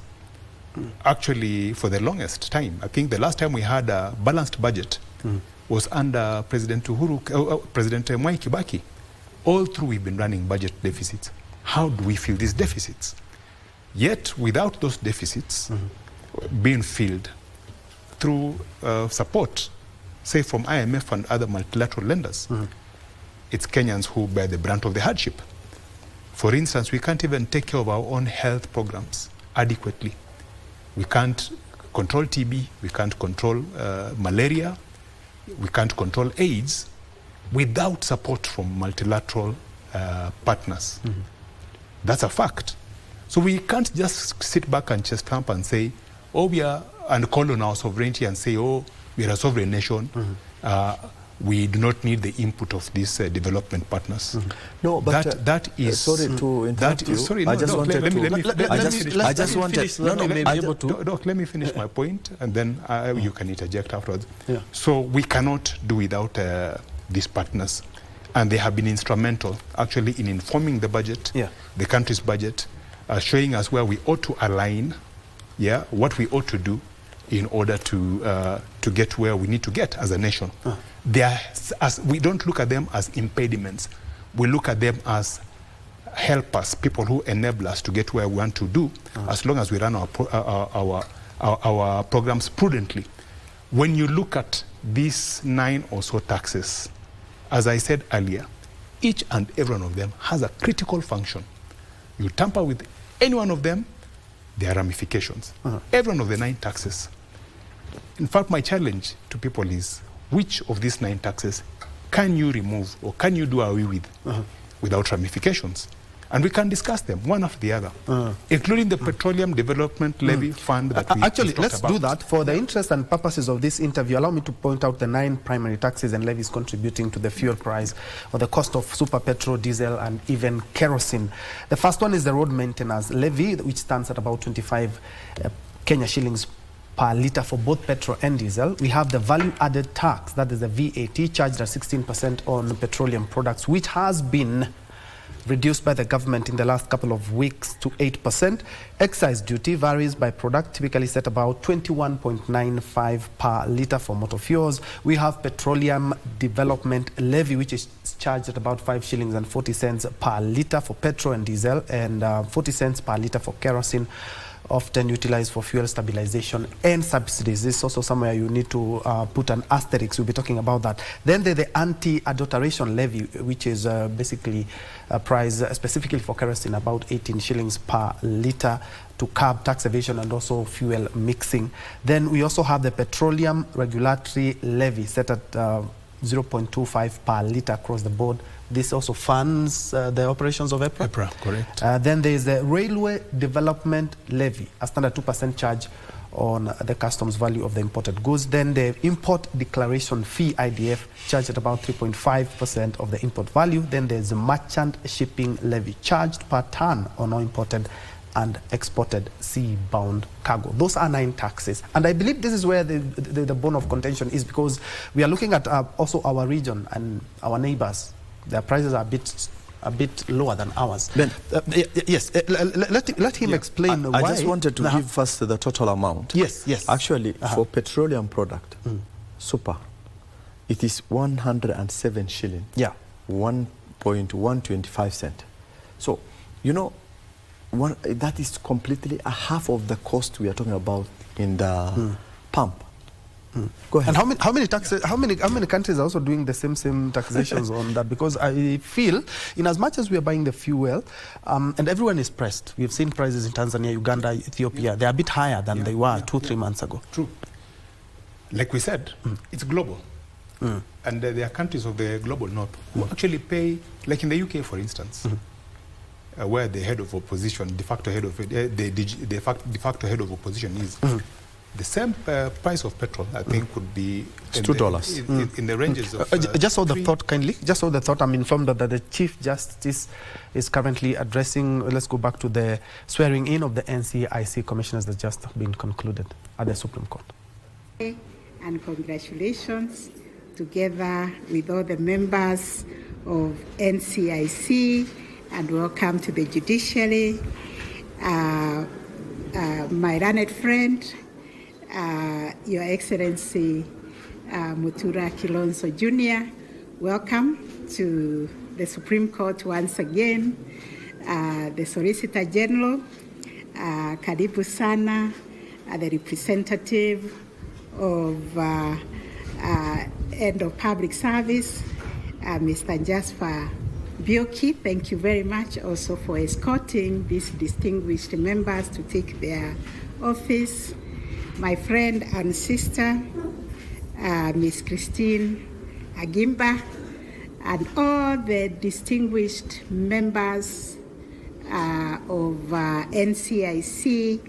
actually, for the longest time. I think the last time we had a balanced budget was under President Mwai Kibaki. All through, we've been running budget deficits. How do we fill these deficits? Yet, without those deficits being filled through support, say from IMF and other multilateral lenders, it's Kenyans who bear the brunt of the hardship. For instance, we can't even take care of our own health programs adequately. We can't control TB, we can't control malaria, we can't control AIDS without support from multilateral partners. That's a fact. So we can't just sit back and chest thump and say, oh, we are, and call on our sovereignty and say, oh, we are a sovereign nation. We do not need the input of these development partners. No, but that is... sorry to interrupt you. Sorry, I just wanted Doc, let me finish my point, and then you can interject afterwards. So we cannot do without these partners. And they have been instrumental, actually, in informing the budget, the country's budget, showing us where we ought to align, what we ought to do in order to get where we need to get as a nation. We don't look at them as impediments. We look at them as help us, people who enable us to get where we want to do, as long as we run our programs prudently. When you look at these 9 or so taxes, as I said earlier, each and every one of them has a critical function. You tamper with any one of them, there are ramifications. Every one of the 9 taxes. In fact, my challenge to people is, which of these 9 taxes can you remove or can you do away with without ramifications? And we can discuss them one after the other, including the Petroleum Development Levy Fund that we Actually, talked let's about. do that. For the interest and purposes of this interview, allow me to point out the 9 primary taxes and levies contributing to the fuel price or the cost of super petrol, diesel, and even kerosene. The first one is the road maintenance levy, which stands at about 25 Kenya shillings per litre for both petrol and diesel. We have the value-added tax, that is the VAT, charged at 16% on petroleum products, which has been reduced by the government in the last couple of weeks to 8%. Excise duty varies by product, typically set about 21.95 per litre for motor fuels. We have petroleum development levy, which is charged at about 5 shillings and 40 cents per litre for petrol and diesel, and 40 cents per litre for kerosene, often utilized for fuel stabilization and subsidies. This is also somewhere you need to put an asterisk. We'll be talking about that. Then there's the anti-adulteration levy, which is basically a price specifically for kerosene, about 18 shillings per litre, to curb tax evasion and also fuel mixing. Then we also have the petroleum regulatory levy set at 0.25 per litre across the board. This also funds the operations of EPRA. EPRA, correct. Then there is the Railway Development Levy, a standard 2% charge on the customs value of the imported goods. Then the Import Declaration Fee, IDF, charged at about 3.5% of the import value. Then there's the Merchant Shipping Levy, charged per ton on all imported and exported sea-bound cargo. Those are 9 taxes. And I believe this is where the bone of contention is, because we are looking at also our region and our neighbors. Their prices are a bit lower than ours. Ben, yes, let him explain why. I just wanted to give first the total amount. Yes. Actually, for petroleum product, super, it is 107 shilling. Yeah. 1.125 cent. So, you know, that is completely a half of the cost we are talking about in the pump. Go ahead. And how many taxes? How many countries are also doing the same taxations on that? Because I feel, in as much as we are buying the fuel, and everyone is pressed. We've seen prices in Tanzania, Uganda, Ethiopia. They're a bit higher than they were 2-3 months ago. True. Like we said, it's global. And there are countries of the global north who actually pay, like in the UK, for instance, where the head of opposition, de facto head of opposition is. The same price of petrol, I think, could be $2 in the ranges of. Just hold the thought kindly. Just hold the thought. I'm informed that the Chief Justice is currently addressing. Let's go back to the swearing in of the NCIC commissioners that just been concluded at the Supreme Court. And congratulations, together with all the members of NCIC, and welcome to the judiciary. My learned friend, Your Excellency Mutura Kilonzo Jr., welcome to the Supreme Court once again. The Solicitor General, karibu sana, the representative of End of Public Service, Mr. Jasper Bioki, thank you very much also for escorting these distinguished members to take their office. My friend and sister, Miss Christine Agimba, and all the distinguished members of NCIC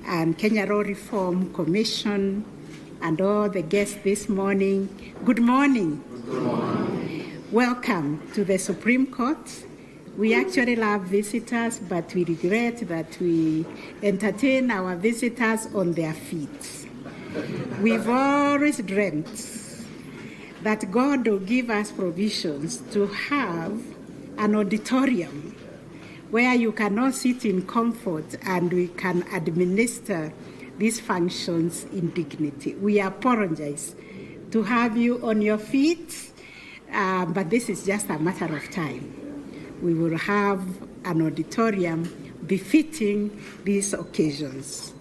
and Kenya Law Reform Commission, and all the guests this morning. Good morning. Good morning. Welcome to the Supreme Court. We actually love visitors, but we regret that we entertain our visitors on their feet. We've always dreamt that God will give us provisions to have an auditorium where you can all sit in comfort and we can administer these functions in dignity. We apologize to have you on your feet, but this is just a matter of time. We will have an auditorium befitting these occasions.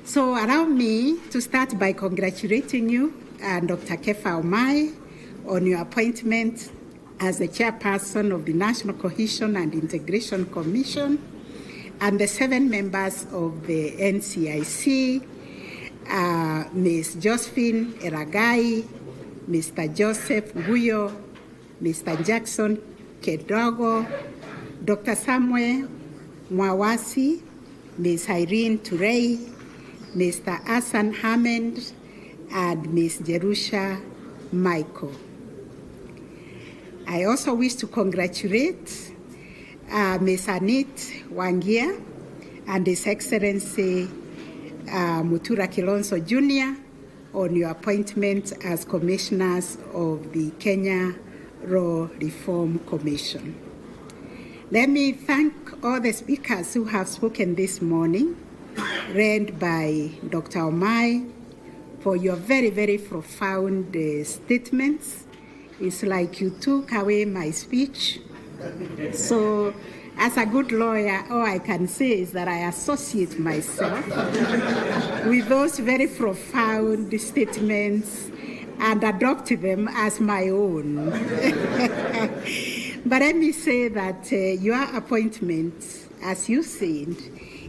So allow me to start by congratulating you and Dr. Kefa Omai on your appointment as the chairperson of the National Cohesion and Integration Commission and the 7 members of the NCIC, Ms. Josephine Eragai, Mr. Joseph Guyo, Mr. Jackson Kedogo, Dr. Samuel Mwawasi, Ms. Irene Turei, Mr. Hassan Hammond, and Ms. Jerusha Michael. I also wish to congratulate Ms. Anit Wangia and His Excellency Mutura Kilonzo Jr. on your appointment as commissioners of the Kenya Law Reform Commission. Let me thank all the speakers who have spoken this morning, read by Dr. Omai, for your very, very profound statements. It's like you took away my speech. So, as a good lawyer, all I can say is that I associate myself with those very profound statements and adopt them as my own. But let me say that your appointment, as you said,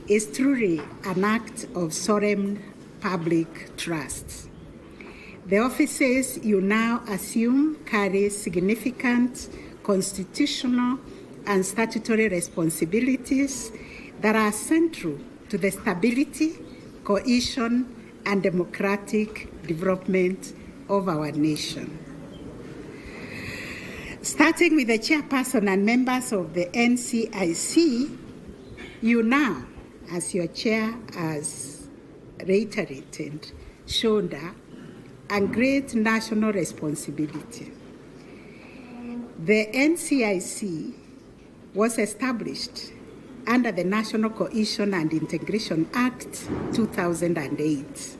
is truly an act of solemn public trust. The offices you now assume carry significant constitutional and statutory responsibilities that are central to the stability, cohesion, and democratic development of our nation. Starting with the chairperson and members of the NCIC, you now, as your chair has reiterated, shoulder a great national responsibility. The NCIC was established under the National Cohesion and Integration Act 2008.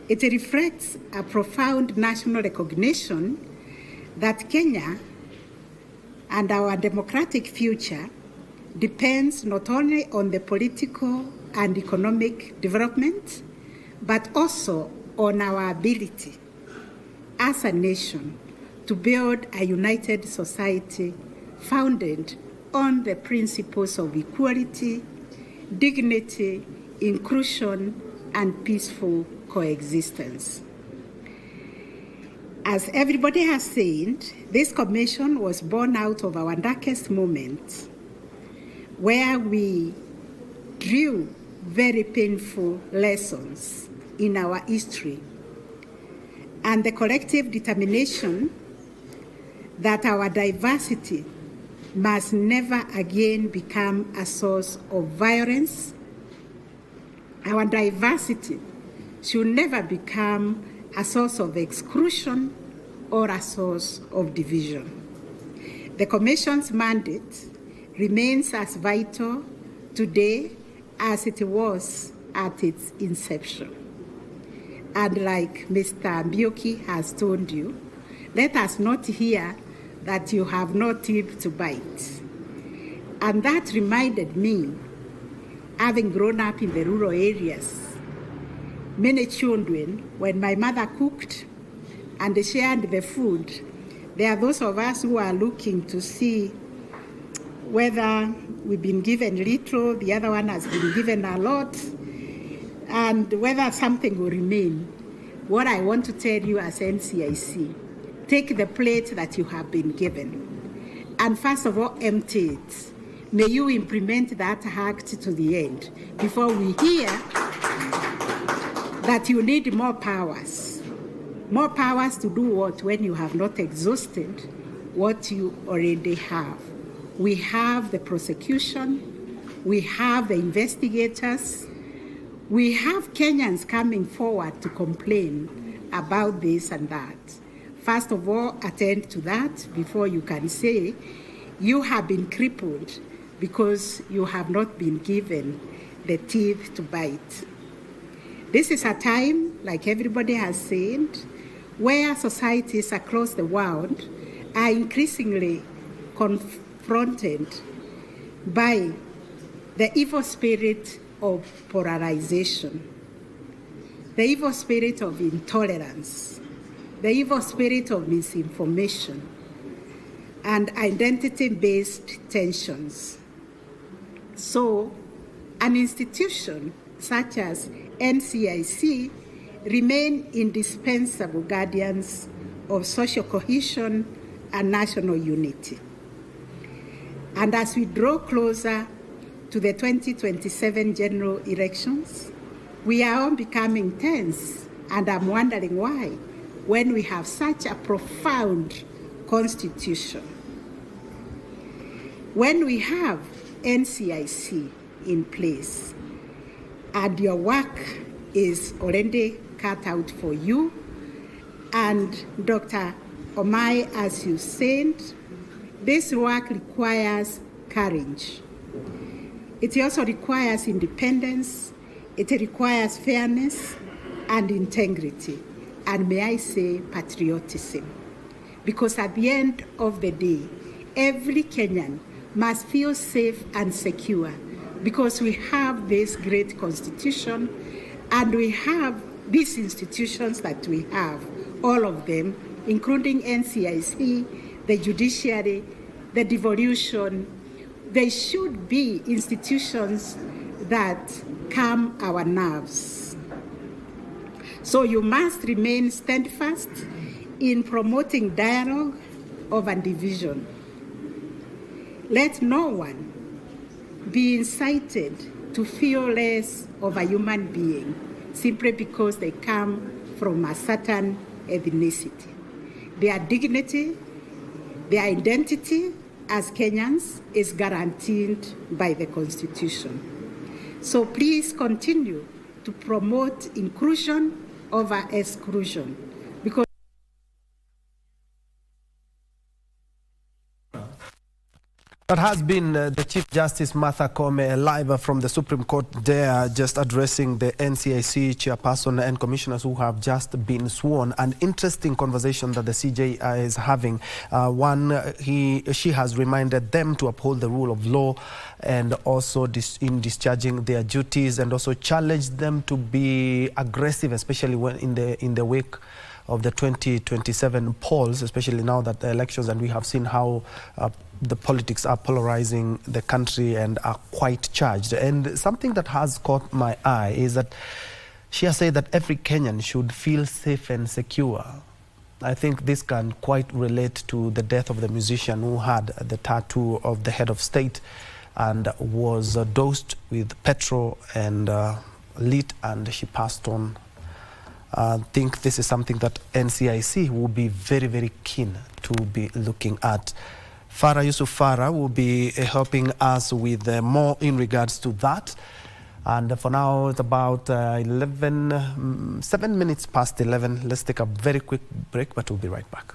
It reflects a profound national recognition that Kenya and our democratic future depends not only on the political and economic development, but also on our ability as a nation to build a united society founded on the principles of equality, dignity, inclusion, and peaceful coexistence. As everybody has said, this commission was born out of our darkest moments, where we drew very painful lessons in our history, and the collective determination that our diversity must never again become a source of violence. Our diversity should never become a source of exclusion or a source of division. The Commission's mandate remains as vital today as it was at its inception. And like Mr. Mbioki has told you, let us not hear that you have no teeth to bite. And that reminded me, having grown up in the rural areas, many children, when my mother cooked and shared the food, there are those of us who are looking to see whether we've been given little, the other one has been given a lot, and whether something will remain. What I want to tell you as NCIC, take the plate that you have been given, and first of all, empty it. May you implement that act to the end before we hear that you need more powers. More powers to do what when you have not exhausted what you already have. We have the prosecution, we have the investigators, we have Kenyans coming forward to complain about this and that. First of all, attend to that before you can say you have been crippled because you have not been given the teeth to bite. This is a time, like everybody has said, where societies across the world are increasingly confronted by the evil spirit of polarization, the evil spirit of intolerance, the evil spirit of misinformation, and identity-based tensions. So, an institution such as NCIC remain indispensable guardians of social cohesion and national unity. And as we draw closer to the 2027 general elections, we are all becoming tense, and I'm wondering why, when we have such a profound constitution. When we have NCIC in place, and your work is already cut out for you, and Dr. Omai, as you said, this work requires courage. It also requires independence, it requires fairness and integrity, and may I say patriotism. Because at the end of the day, every Kenyan must feel safe and secure because we have this great constitution and we have these institutions that we have, all of them, including NCIC, the judiciary, the devolution. They should be institutions that calm our nerves. So you must remain steadfast in promoting dialogue over division. Let no one be incited to feel less of a human being simply because they come from a certain ethnicity. Their dignity, their identity as Kenyans is guaranteed by the Constitution. So please continue to promote inclusion over exclusion, because that has been the Chief Justice Martha Koome live from the Supreme Court there, just addressing the NCIC chairperson and commissioners who have just been sworn. An interesting conversation that the CJ is having. She has reminded them to uphold the rule of law and also in discharging their duties, and also challenged them to be aggressive, especially when in the wake of the 2027 polls, especially now that the elections, and we have seen how the politics are polarizing the country and are quite charged. And something that has caught my eye is that she has said that every Kenyan should feel safe and secure. I think this can quite relate to the death of the musician who had the tattoo of the head of state and was dosed with petrol and lit, and she passed on. I think this is something that NCIC will be very, very keen to be looking at. Farah Yusuf Farah will be helping us with more in regards to that. And for now, it's about 7 minutes past 11. Let's take a very quick break, but we'll be right back.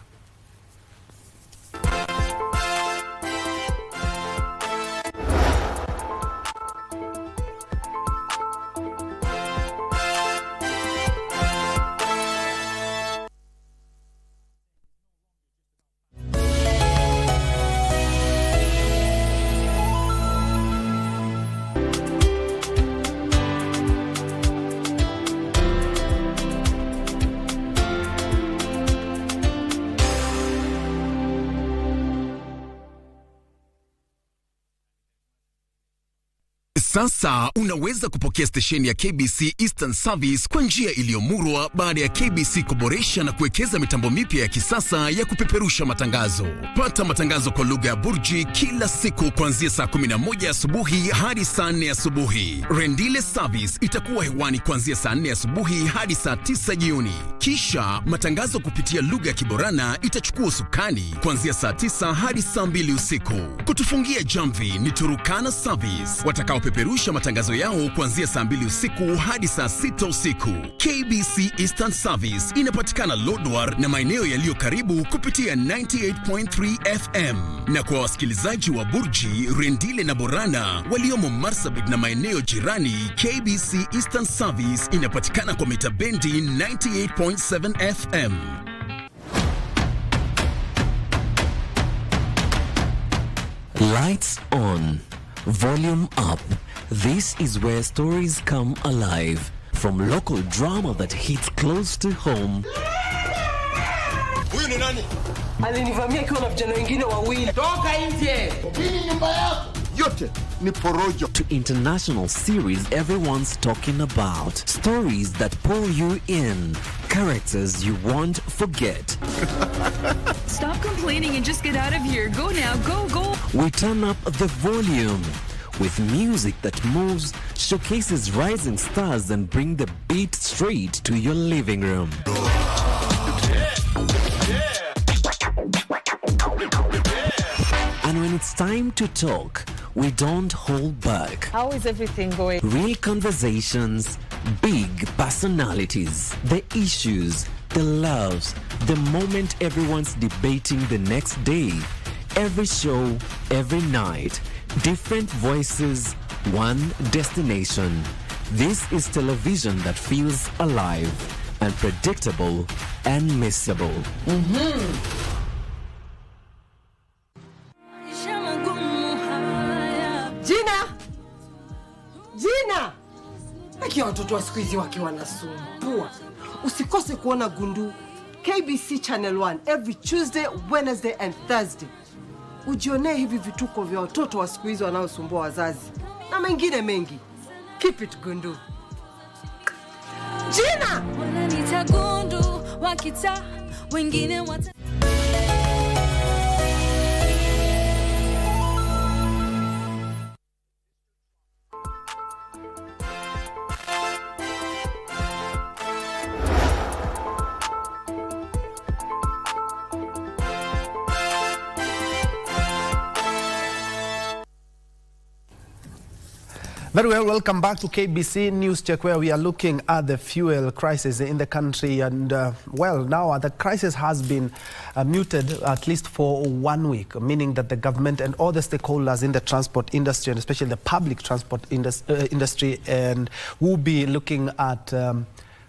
Sasa unaweza kupokea stesheni ya KBC Eastern Service kwa njia iliyomurwa baada ya KBC kuboresha na kuwekeza mitambo mipya ya kisasa ya kupeperusha matangazo. Pata matangazo kwa lugha ya Burji kila siku kuanzia saa 11 asubuhi hadi saa 4 asubuhi. Rendile Service itakuwa hewani kuanzia saa 4 asubuhi hadi saa 9 jioni. Kisha matangazo kupitia lugha ya Kiborana itachukua usukani kuanzia saa 9 hadi saa 2 usiku. Kutufungia jamvi ni Turukana Service watakaopeperusha matangazo yao kuanzia saa 2 usiku hadi saa 6 usiku. KBC Eastern Service inapatikana Lodwar na maeneo yaliyo karibu kupitia 98.3 FM, na kwa wasikilizaji wa Burji, Rendile na Borana waliomo Marsabit na maeneo jirani, KBC Eastern Service inapatikana kwa mita bendi 98.7 FM. Lights on, volume up. This is where stories come alive. From local drama that hits close to home. Huyu ni nani? Alinivamia akiwa na vijana wengine wawili. Toka nje! Hii nyumba yako. Yote ni porojo. To international series everyone's talking about. Stories that pull you in. Characters you won't forget. Stop complaining and just get out of here. Go now, go. We turn up the volume with music that moves, showcases rising stars and bring the beat straight to your living room. And when it's time to talk, we don't hold back. How is everything going? Real conversations, big personalities, the issues, the loves, the moment everyone's debating the next day. Every show, every night, different voices, one destination. This is television that feels alive, unpredictable, and missable. Jina! Aki watoto wa siku hizi wakiwa wanasumbua. Usikose kuona Gundu KBC Channel 1 every Tuesday, Wednesday and Thursday. Ujionee hivi vituko vya watoto wa siku hizi wanaosumbua wazazi na mengine mengi. Keep it Gundu. Jina! Wananiita Gundu, wakita wengine wata. Very well, welcome back to KBC News Check, where we are looking at the fuel crisis in the country. And well, now the crisis has been muted at least for 1 week, meaning that the government and all the stakeholders in the transport industry, and especially the public transport industry, and will be looking at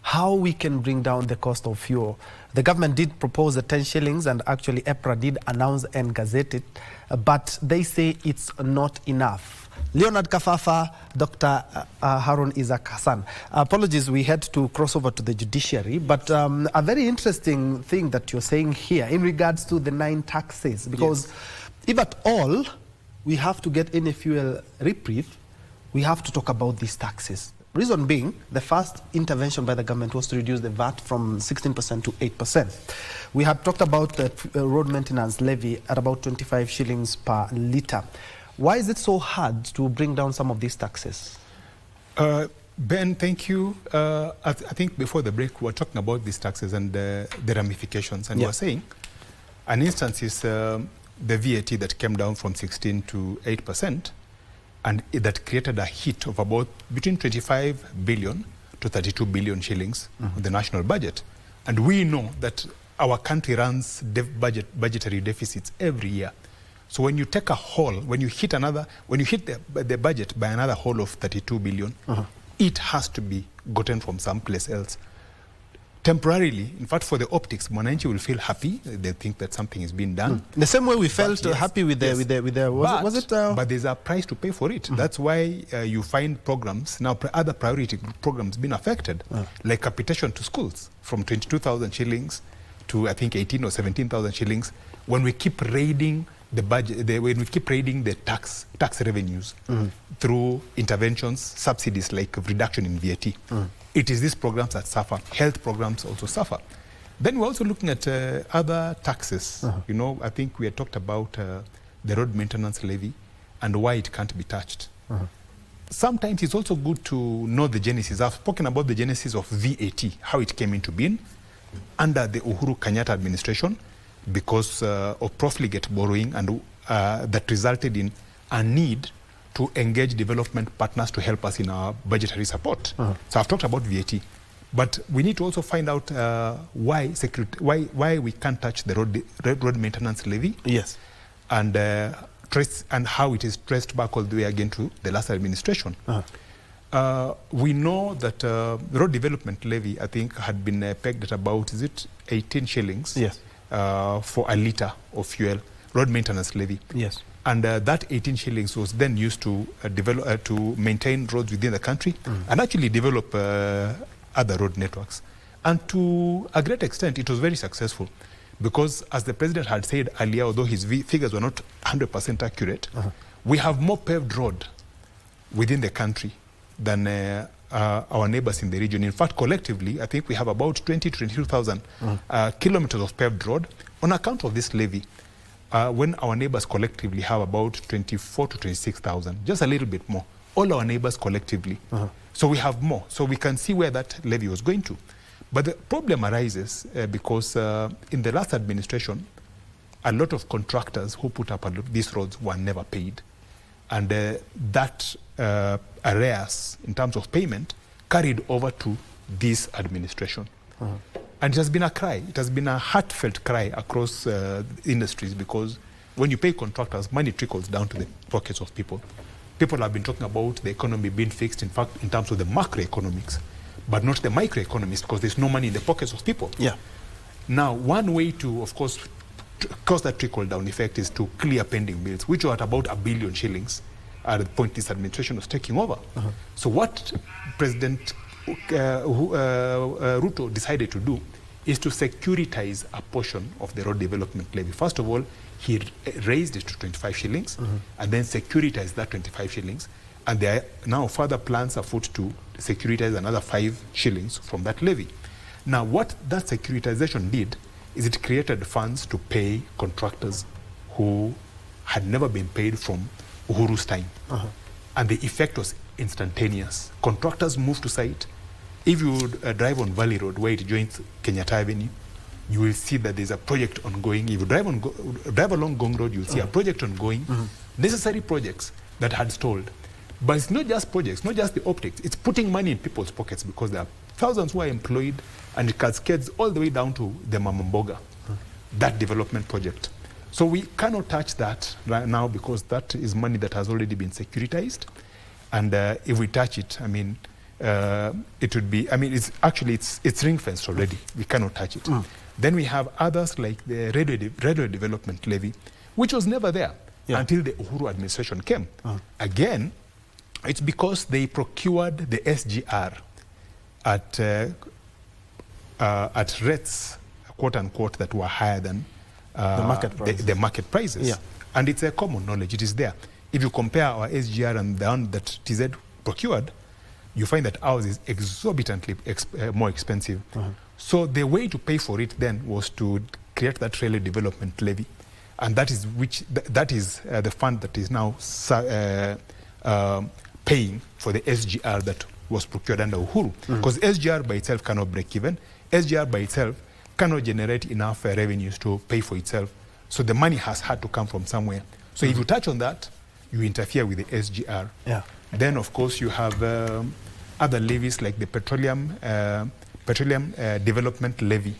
how we can bring down the cost of fuel. The government did propose the 10 shillings, and actually EPRA did announce and gazette it, but they say it's not enough. Leonard Kafafa, Dr. Harun Isaac Hassan. Apologies, we had to cross over to the judiciary, but a very interesting thing that you're saying here in regards to the 9 taxes, because if at all we have to get any fuel reprieve, we have to talk about these taxes. Reason being, the first intervention by the government was to reduce the VAT from 16% to 8%. We had talked about the road maintenance levy at about 25 shillings per litre. Why is it so hard to bring down some of these taxes? Ben, thank you. I think before the break, we were talking about these taxes and the ramifications. And we were saying, an instance is the VAT that came down from 16 to 8%, and that created a hit of about between 25 billion to 32 billion shillings on the national budget. And we know that our country runs budgetary deficits every year. So when you take a hole, when you hit the budget by another hole of 32 billion, it has to be gotten from someplace else. Temporarily, in fact, for the optics, Mwananchi will feel happy. They think that something is being done. The same way we felt happy with but there's a price to pay for it. That's why you find programs now, other priority programs being affected, like capitation to schools from 22,000 shillings to I think 18 or 17,000 shillings. When we keep raiding the budget, when we keep raiding the tax revenues through interventions, subsidies like reduction in VAT. It is these programs that suffer. Health programs also suffer. Then we're also looking at other taxes. You know, I think we had talked about the road maintenance levy and why it can't be touched. Sometimes it's also good to know the genesis. I've spoken about the genesis of VAT, how it came into being under the Uhuru Kenyatta administration because of profligate borrowing, and that resulted in a need to engage development partners to help us in our budgetary support. So I've talked about VAT, but we need to also find out why we can't touch the road maintenance levy. Yes, and and how it is traced back all the way again to the last administration. We know that the road development levy, I think, had been pegged at about 18 shillings? Yes. For a litre of fuel. Road maintenance levy. Yes. And that 18 shillings was then used to develop to maintain roads within the country and actually develop other road networks. And to a great extent, it was very successful because, as the president had said earlier, although his figures were not 100% accurate, we have more paved road within the country than our neighbors in the region. In fact, collectively, I think we have about 20 to 22,000 kilometers of paved road on account of this levy. When our neighbors collectively have about 24 to 26,000, just a little bit more. All our neighbors collectively. So we have more. So we can see where that levy was going to. But the problem arises because in the last administration, a lot of contractors who put up these roads were never paid. And that arrears in terms of payment carried over to this administration. And it has been a cry. It has been a heartfelt cry across industries because when you pay contractors, money trickles down to the pockets of people. People have been talking about the economy being fixed, in fact, in terms of the macroeconomics, but not the microeconomics because there's no money in the pockets of people. Yeah. Now, one way to, of course, cause that trickle-down effect is to clear pending bills, which were at about 1 billion shillings at the point this administration was taking over. So what President Ruto decided to do is to securitize a portion of the road development levy. First of all, he raised it to 25 shillings and then securitized that 25 shillings. And there are now further plans afoot to securitize another 5 shillings from that levy. Now, what that securitization did is it created funds to pay contractors who had never been paid from Uhuru's time. And the effect was instantaneous. Contractors moved to site. If you drive on Valley Road, where it joins Kenyatta Avenue, you will see that there's a project ongoing. If you drive along Gong Road, you'll see a project ongoing. Necessary projects that had stalled. But it's not just projects, not just the optics. It's putting money in people's pockets because there are thousands who are employed, and it cascades all the way down to the Mamamboga, that development project. So we cannot touch that right now because that is money that has already been securitized. And if we touch it, I mean, it would be, I mean, it's ring-fenced already. We cannot touch it. Then we have others like the radio development levy, which was never there until the Uhuru administration came. Again, it's because they procured the SGR at rates, quote unquote, that were higher than the market prices. And it's a common knowledge. It is there. If you compare our SGR and the one that TZ procured, you find that ours is exorbitantly more expensive. So the way to pay for it then was to create that railway development levy. And that is the fund that is now paying for the SGR that was procured under Uhuru. Because SGR by itself cannot break even. SGR by itself cannot generate enough revenues to pay for itself. So the money has had to come from somewhere. So if you touch on that, you interfere with the SGR. Then, of course, you have other levies like the petroleum development levy,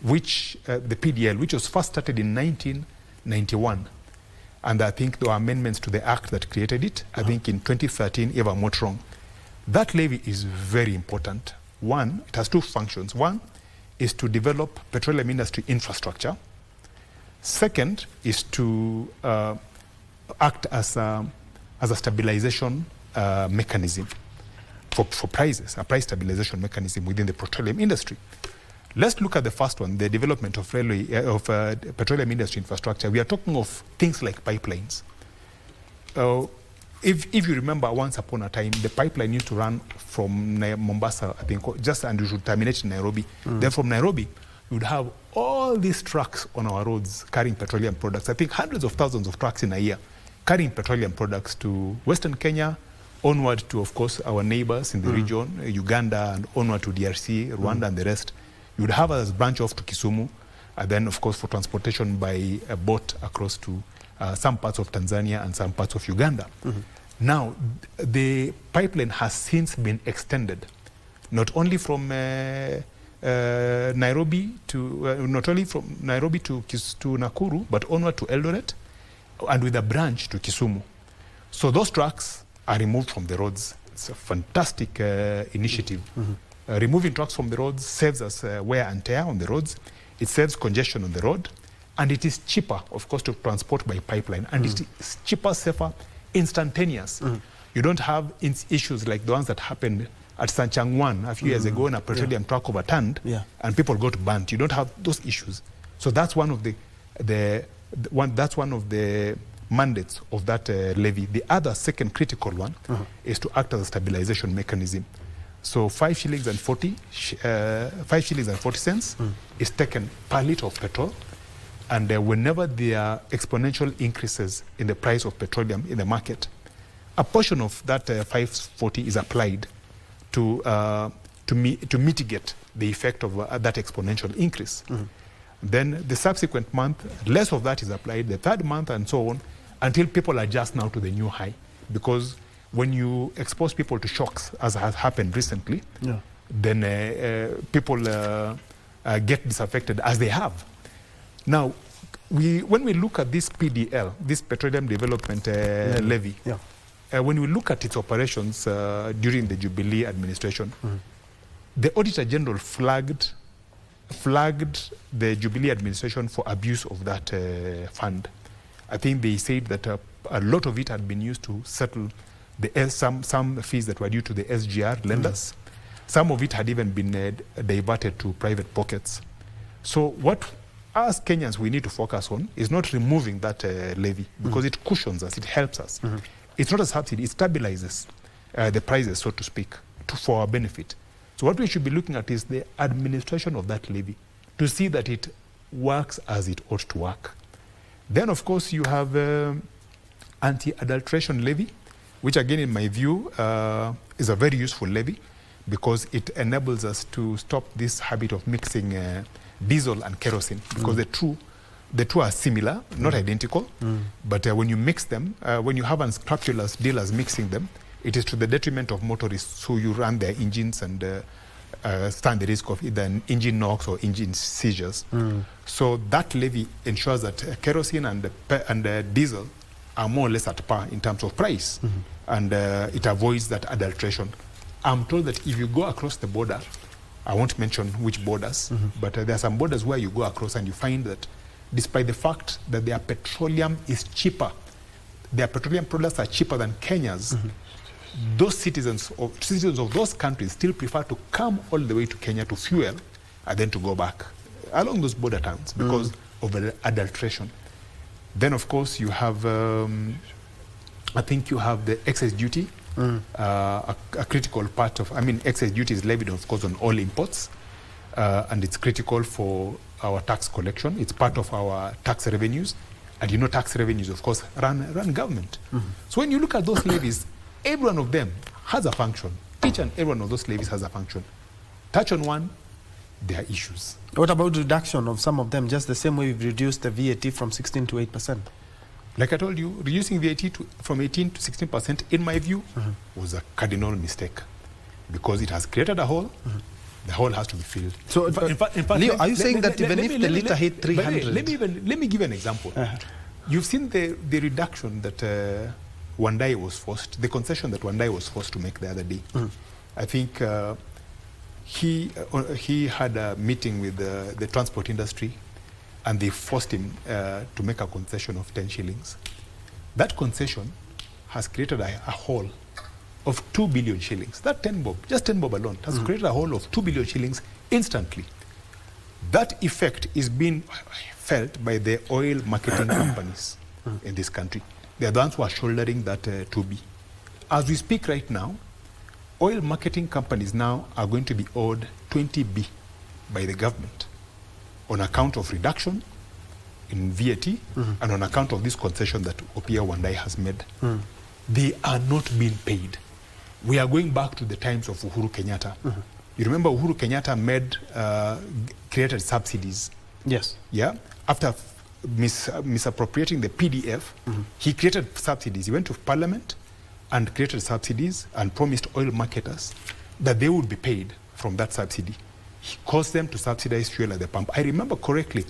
which the PDL, which was first started in 1991. And I think there were amendments to the act that created it. I think in 2013, if I'm not wrong. That levy is very important. One, it has 2 functions. One is to develop petroleum industry infrastructure. Second is to act as a stabilization mechanism for prices, a price stabilization mechanism within the petroleum industry. Let's look at the first one, the development of petroleum industry infrastructure. We are talking of things like pipelines. If you remember, once upon a time, the pipeline used to run from Mombasa, I think, and it would terminate in Nairobi. Then from Nairobi, you would have all these trucks on our roads carrying petroleum products. I think hundreds of thousands of trucks in a year carrying petroleum products to Western Kenya, onward to, of course, our neighbors in the region, Uganda, and onward to DRC, Rwanda, and the rest. You would have us branch off to Kisumu, and then, of course, for transportation by a boat across to some parts of Tanzania and some parts of Uganda. Now, the pipeline has since been extended, not only from Nairobi to Nakuru, but onward to Eldoret, and with a branch to Kisumu. So those trucks are removed from the roads. It's a fantastic initiative. Removing trucks from the roads saves us wear and tear on the roads. It saves congestion on the road. And it is cheaper, of course, to transport by pipeline. And it is cheaper, safer, instantaneous. You don't have issues like the ones that happened at Sanchangwan a few years ago when a petroleum truck overturned and people got burnt. You don't have those issues. So that's one of that's one of the mandates of that levy. The other second critical one is to act as a stabilization mechanism. So 5 shillings and 40 cents is taken per litre of petrol. And whenever there are exponential increases in the price of petroleum in the market, a portion of that 540 is applied to mitigate the effect of that exponential increase. Then the subsequent month, less of that is applied, the third month and so on, until people adjust now to the new high. Because when you expose people to shocks, as has happened recently, then people get disaffected, as they have. Now, when we look at this PDL, this Petroleum Development Levy, when we look at its operations during the Jubilee administration, the Auditor General flagged the Jubilee administration for abuse of that fund. I think they said that a lot of it had been used to settle some fees that were due to the SGR lenders. Some of it had even been diverted to private pockets. So what, as Kenyans, we need to focus on is not removing that levy, because it cushions us, it helps us. It's not a subsidy, it stabilizes the prices, so to speak, for our benefit. So what we should be looking at is the administration of that levy to see that it works as it ought to work. Then, of course, you have anti-adulteration levy, which again, in my view, is a very useful levy because it enables us to stop this habit of mixing diesel and kerosene, because the two are similar, not identical, but when you mix them, when you have unscrupulous dealers mixing them, it is to the detriment of motorists who you run their engines and stand the risk of either an engine knocks or engine seizures. So that levy ensures that kerosene and diesel are more or less at par in terms of price, and it avoids that adulteration. I'm told that if you go across the border, I won't mention which borders, but there are some borders where you go across and you find that despite the fact that their petroleum is cheaper, their petroleum products are cheaper than Kenya's, those citizens of those countries still prefer to come all the way to Kenya to fuel and then to go back along those border towns because of the adulteration. Then, of course, you have, I think you have the excess duty, a critical part of, excess duty is levied, of course, on all imports, and it's critical for our tax collection. It's part of our tax revenues, and you know tax revenues, of course, run government. So when you look at those levies, every one of them has a function. Each and every one of those levies has a function. Touch on one, there are issues. What about reduction of some of them, just the same way we've reduced the VAT from 16 to 8%? Like I told you, reducing VAT from 18 to 16%, in my view, was a cardinal mistake because it has created a hole. The hole has to be filled. So, in fact, Leo, are you saying that even if the litre hit 300? Let me give an example. You've seen the reduction that Wandai was forced, the concession that Wandai was forced to make the other day. I think he had a meeting with the transport industry, and they forced him to make a concession of 10 shillings. That concession has created a hole of 2 billion shillings. That 10 bob, just 10 bob alone, has created a hole of 2 billion shillings instantly. That effect is being felt by the oil marketing companies in this country. They are the ones who are shouldering that 2B. As we speak right now, oil marketing companies now are going to be owed 20B by the government on account of reduction in VAT and on account of this concession that Opiah Wandai has made. They are not being paid. We are going back to the times of Uhuru Kenyatta. You remember Uhuru Kenyatta created subsidies. Yes. Yeah. After misappropriating the PDF, he created subsidies. He went to Parliament and created subsidies and promised oil marketers that they would be paid from that subsidy. He caused them to subsidize fuel at the pump. I remember correctly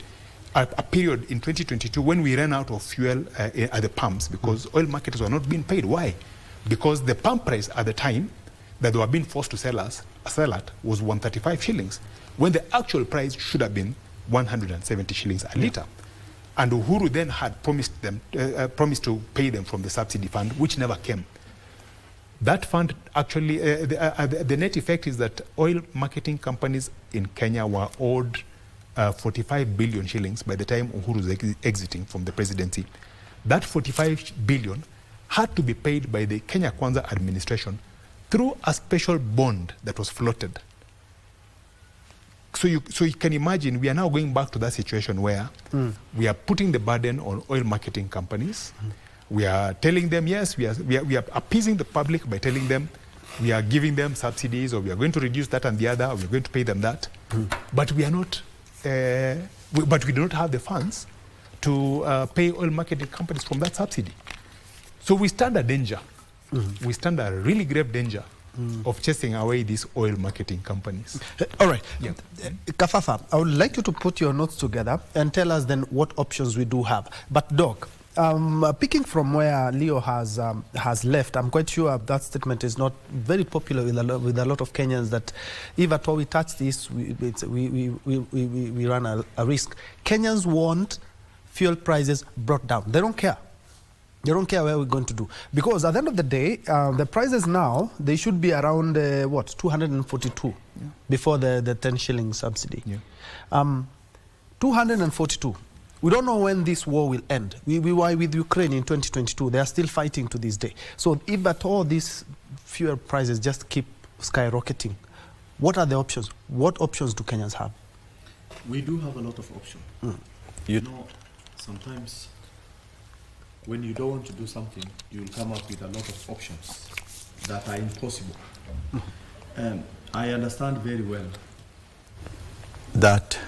a period in 2022 when we ran out of fuel at the pumps because oil marketers were not being paid. Why? Because the pump price at the time that they were being forced to sell at was 135 shillings, when the actual price should have been 170 shillings a litre. And Uhuru then had promised to pay them from the subsidy fund, which never came. That fund actually, the net effect is that oil marketing companies in Kenya were owed 45 billion shillings by the time Uhuru was exiting from the presidency. That 45 billion had to be paid by the Kenya Kwanza administration through a special bond that was floated. So you can imagine we are now going back to that situation where we are putting the burden on oil marketing companies. We are telling them, yes, we are appeasing the public by telling them we are giving them subsidies, or we are going to reduce that and the other, or we are going to pay them that. But we are not, but we do not have the funds to pay oil marketing companies from that subsidy. So we stand a danger. We stand a really grave danger of chasing away these oil marketing companies. All right. Yeah. Kafafa, I would like you to put your notes together and tell us then what options we do have. But Doc, picking from where Leo has left, I'm quite sure that statement is not very popular with a lot of Kenyans, that if at all we touch this, we run a risk. Kenyans want fuel prices brought down. They don't care. They don't care where we're going to do. Because at the end of the day, the prices now, they should be around, 242 before the 10 shilling subsidy. 242. We don't know when this war will end. We were with Ukraine in 2022. They are still fighting to this day. So if at all these fuel prices just keep skyrocketing, what are the options? What options do Kenyans have? We do have a lot of options. You know, sometimes when you don't want to do something, you'll come up with a lot of options that are impossible. I understand very well that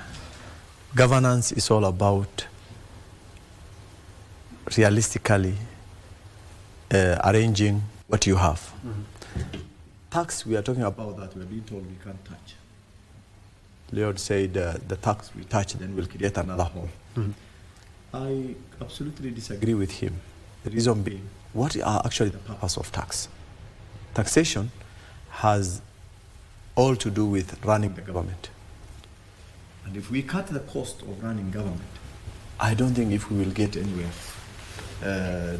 governance is all about realistically arranging what you have. Tax, we are talking about that, we are being told we can't touch. Lord said the tax we touch, then we'll create another hole. I absolutely disagree with him. The reason being, what are actually the purpose of tax? Taxation has all to do with running the government. And if we cut the cost of running government, I don't think if we will get anywhere.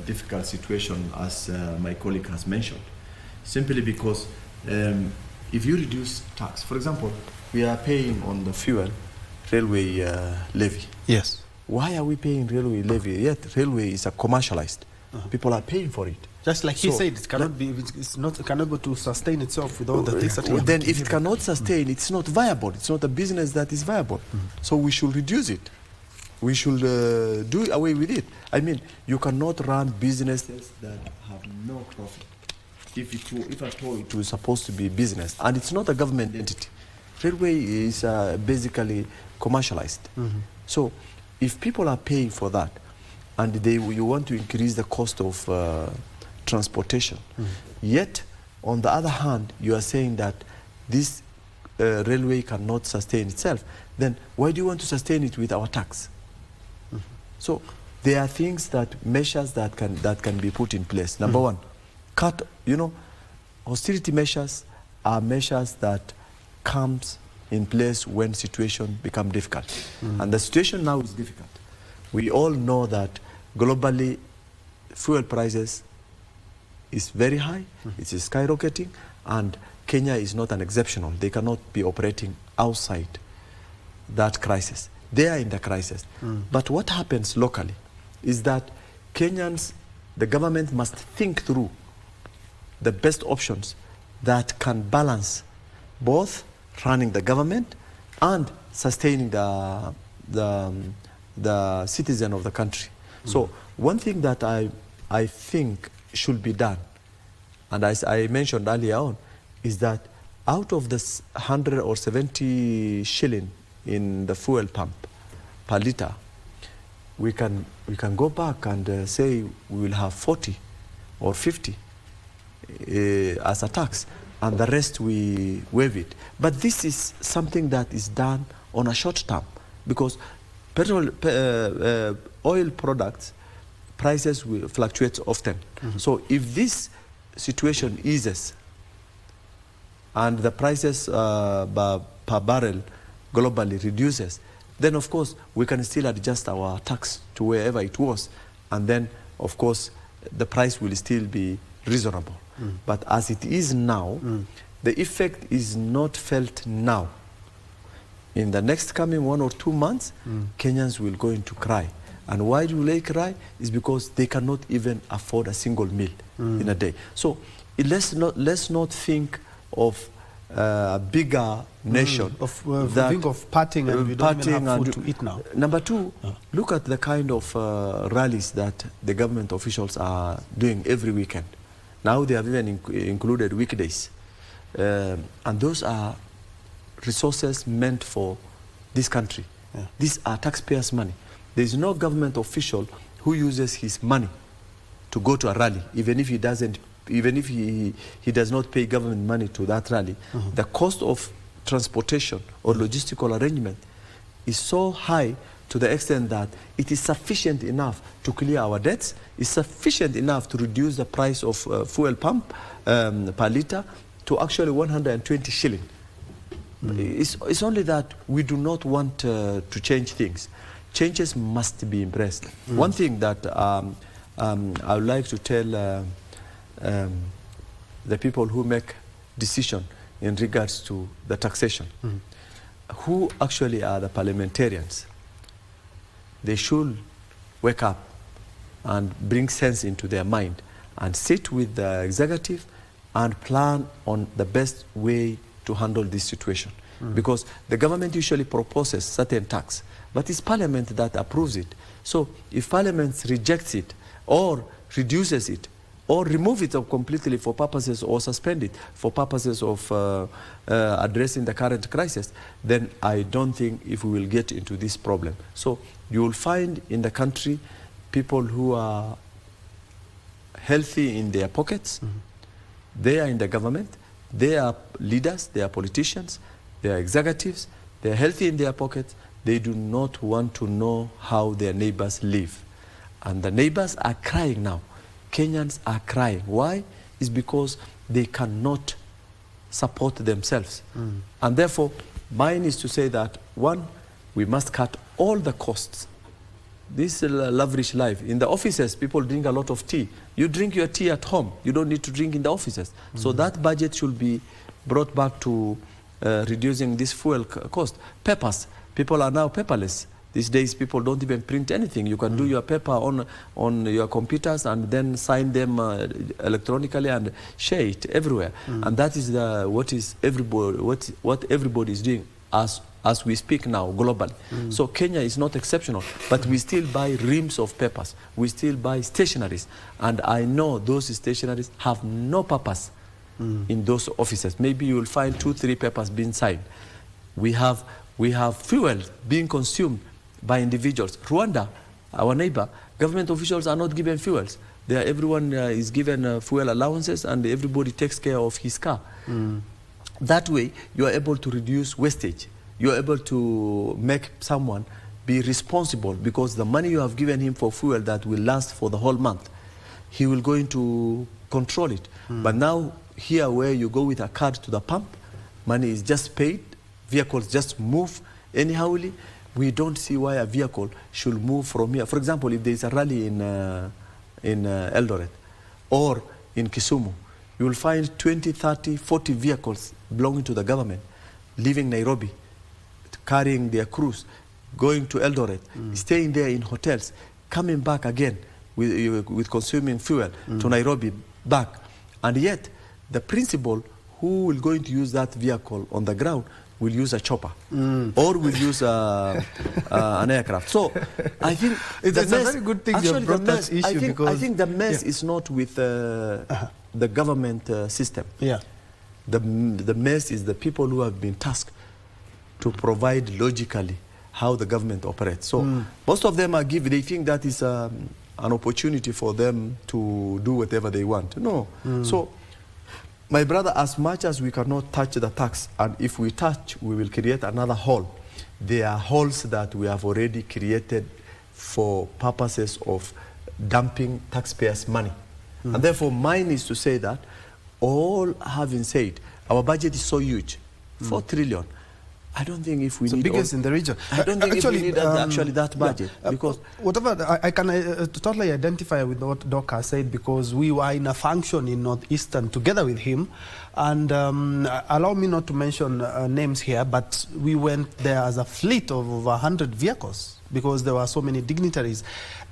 Difficult situation, as my colleague has mentioned, simply because if you reduce tax, for example, we are paying on the fuel railway levy. Yes. Why are we paying railway levy? Yet railway is a commercialized. People are paying for it. Just like he said, it cannot be. It's not able to sustain itself with all the things that. Then, if it cannot sustain, it's not viable. It's not a business that is viable. So we should reduce it. We should do away with it. I mean, you cannot run businesses that have no profit. If at all it was supposed to be business, and it's not a government entity. Railway is basically commercialized. So if people are paying for that, and you want to increase the cost of transportation, yet on the other hand you are saying that this railway cannot sustain itself, then why do you want to sustain it with our tax? So there are things measures that can be put in place. Number one, austerity measures are measures that comes in place when situation become difficult. And the situation now is difficult. We all know that globally fuel prices is very high, it is skyrocketing, and Kenya is not an exceptional. They cannot be operating outside that crisis. They are in the crisis. But what happens locally is that Kenyans, the government must think through the best options that can balance both running the government and sustaining the citizen of the country. So one thing that I think should be done, and as I mentioned earlier on, is that out of this 100 or 70 shilling in the fuel pump per liter, we can go back and say we will have 40 or 50 as a tax, and the rest we waive it. But this is something that is done on a short term, because oil products prices will fluctuate often. So if this situation eases and the prices per barrel globally reduces, then of course we can still adjust our tax to wherever it was, and then of course the price will still be reasonable. But as it is now, the effect is not felt now. In the next coming 1 or 2 months, Kenyans will go into cry. And why do they cry? Is because they cannot even afford a single meal in a day. So let's not think of a bigger nation. Think of parting and we don't even have food to eat now. Number two, look at the kind of rallies that the government officials are doing every weekend. Now they have even included weekdays. And those are resources meant for this country. These are taxpayers' money. There is no government official who uses his money to go to a rally, even if he doesn't, even if he does not pay government money to that rally. The cost of transportation or logistical arrangement is so high to the extent that it is sufficient enough to clear our debts, is sufficient enough to reduce the price of fuel pump per liter to actually 120 shilling. It's only that we do not want to change things. Changes must be embraced. One thing that I would like to tell the people who make decision in regards to the taxation, who actually are the parliamentarians, they should wake up and bring sense into their mind and sit with the executive and plan on the best way to handle this situation. Because the government usually proposes certain tax, but it's parliament that approves it. So if parliament rejects it or reduces it or remove it completely for purposes or suspend it for purposes of addressing the current crisis, then I don't think if we will get into this problem. So you will find in the country people who are healthy in their pockets. They are in the government. They are leaders. They are politicians. They are executives. They are healthy in their pockets. They do not want to know how their neighbors live. And the neighbors are crying now. Kenyans are crying. Why? It's because they cannot support themselves. And therefore, mine is to say that, one, we must cut all the costs. This lavish life. In the offices, people drink a lot of tea. You drink your tea at home. You don't need to drink in the offices. So that budget should be brought back to reducing this fuel cost. Papers. People are now paperless. These days, people don't even print anything. You can do your paper on your computers and then sign them electronically and share it everywhere. And that is what everybody is doing as we speak now globally. So Kenya is not exceptional, but we still buy reams of papers. We still buy stationaries. And I know those stationaries have no purpose in those offices. Maybe you will find 2-3 papers being signed. We have fuel being consumed by individuals. Rwanda, our neighbor, government officials are not given fuels. Everyone is given fuel allowances and everybody takes care of his car. That way, you are able to reduce wastage. You are able to make someone be responsible because the money you have given him for fuel that will last for the whole month, he will going to control it. But now, here where you go with a card to the pump, money is just paid, vehicles just move anyhowly. We don't see why a vehicle should move from here. For example, if there is a rally in Eldoret or in Kisumu, you will find 20, 30, 40 vehicles belonging to the government leaving Nairobi, carrying their crews, going to Eldoret, staying there in hotels, coming back again with consuming fuel to Nairobi, back. And yet, the principal who will going to use that vehicle on the ground will use a chopper or will use an aircraft. So I think it's a very good thing you brought that issue. I think the mess is not with the government system. The mess is the people who have been tasked to provide logically how the government operates. So most of them they think that is an opportunity for them to do whatever they want. No. So my brother, as much as we cannot touch the tax, and if we touch, we will create another hole. There are holes that we have already created for purposes of dumping taxpayers' money. And therefore, mine is to say that, all having said, our budget is so huge, 4 trillion. I don't think if we the need biggest in the region. I don't think actually, if we need actually that budget because whatever I can totally identify with what Doc has said, because we were in a function in Northeastern together with him, and allow me not to mention names here, but we went there as a fleet of over 100 vehicles because there were so many dignitaries.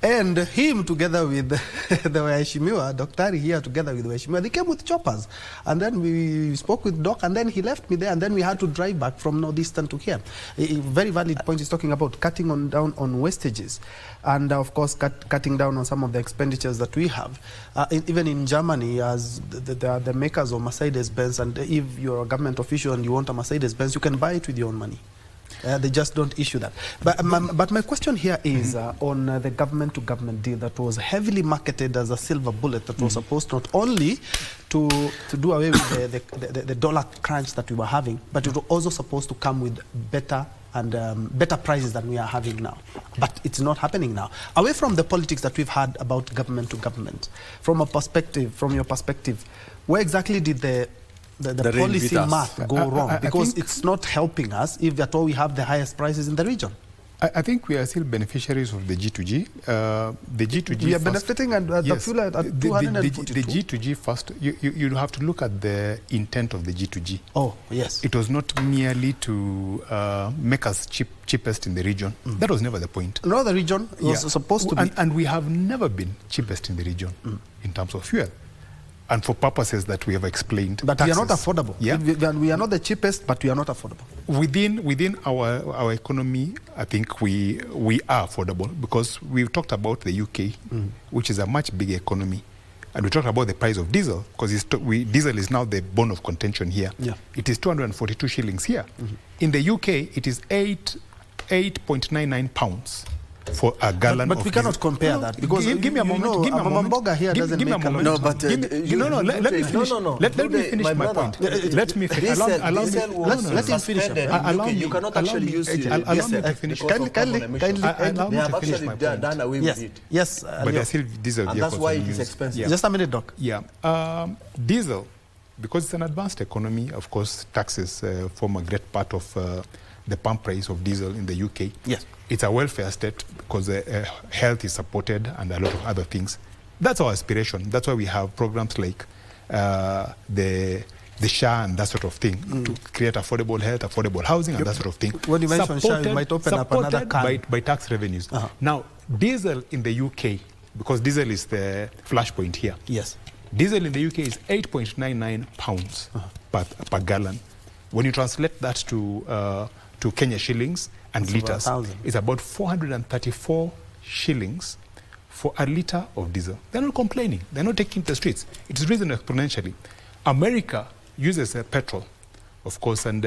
And him together with the Waheshimiwa, Dr. here together with Waheshimiwa, they came with choppers. And then we spoke with Doc, and then he left me there, and then we had to drive back from Northeastern to here. A very valid point is talking about cutting down on wastages, and of course cutting down on some of the expenditures that we have. Even in Germany, as the makers of Mercedes-Benz, and if you're a government official and you want a Mercedes-Benz, you can buy it with your own money. They just don't issue that. But my question here is on the government-to-government deal that was heavily marketed as a silver bullet that was supposed not only to do away with the dollar crunch that we were having, but it was also supposed to come with better prices than we are having now. But it's not happening now. Away from the politics that we've had about government-to-government, from your perspective, where exactly did the policy math go wrong? Because it's not helping us if at all we have the highest prices in the region. I think we are still beneficiaries of the G2G. The G2G we are benefiting at the fuel at 242. The G2G first, you have to look at the intent of the G2G. Oh, yes. It was not merely to make us cheapest in the region. That was never the point. No, the region was supposed to be. And we have never been cheapest in the region in terms of fuel. And for purposes that we have explained. But taxes, we are not affordable. Yeah. We are not the cheapest, but we are not affordable. Within our economy, I think we are affordable, because we've talked about the UK, which is a much bigger economy. And we talked about the price of diesel, because diesel is now the bone of contention here. Yeah. It is 242 shillings here. In the UK, it is 8.99 pounds. For a gallon but we cannot compare that, because give me a moment. Give me a moment. Mamamboga here doesn't make a moment. No, but let me finish. Let me finish my point. Let me finish. Let him finish. You cannot actually use it. Allow me to finish. Kindly They have actually done away with it. Yes, but they're still diesel vehicles. And that's why it is expensive. Just a minute, Doc. Yeah, diesel, because it's an advanced economy. Of course, taxes form a great part of the pump price of diesel in the UK. Yes. It's a welfare state because health is supported and a lot of other things. That's our aspiration. That's why we have programs like the SHA and that sort of thing to create affordable health, affordable housing, and that sort of thing. When you mention SHA, you might open up another can. By tax revenues. Now, diesel in the UK, because diesel is the flashpoint here. Yes. Diesel in the UK is 8.99 pounds per gallon. When you translate that to Kenya shillings and liters, it's about 434 shillings for a litre of diesel. They're not complaining. They're not taking to the streets. It's risen exponentially. America uses petrol, of course, and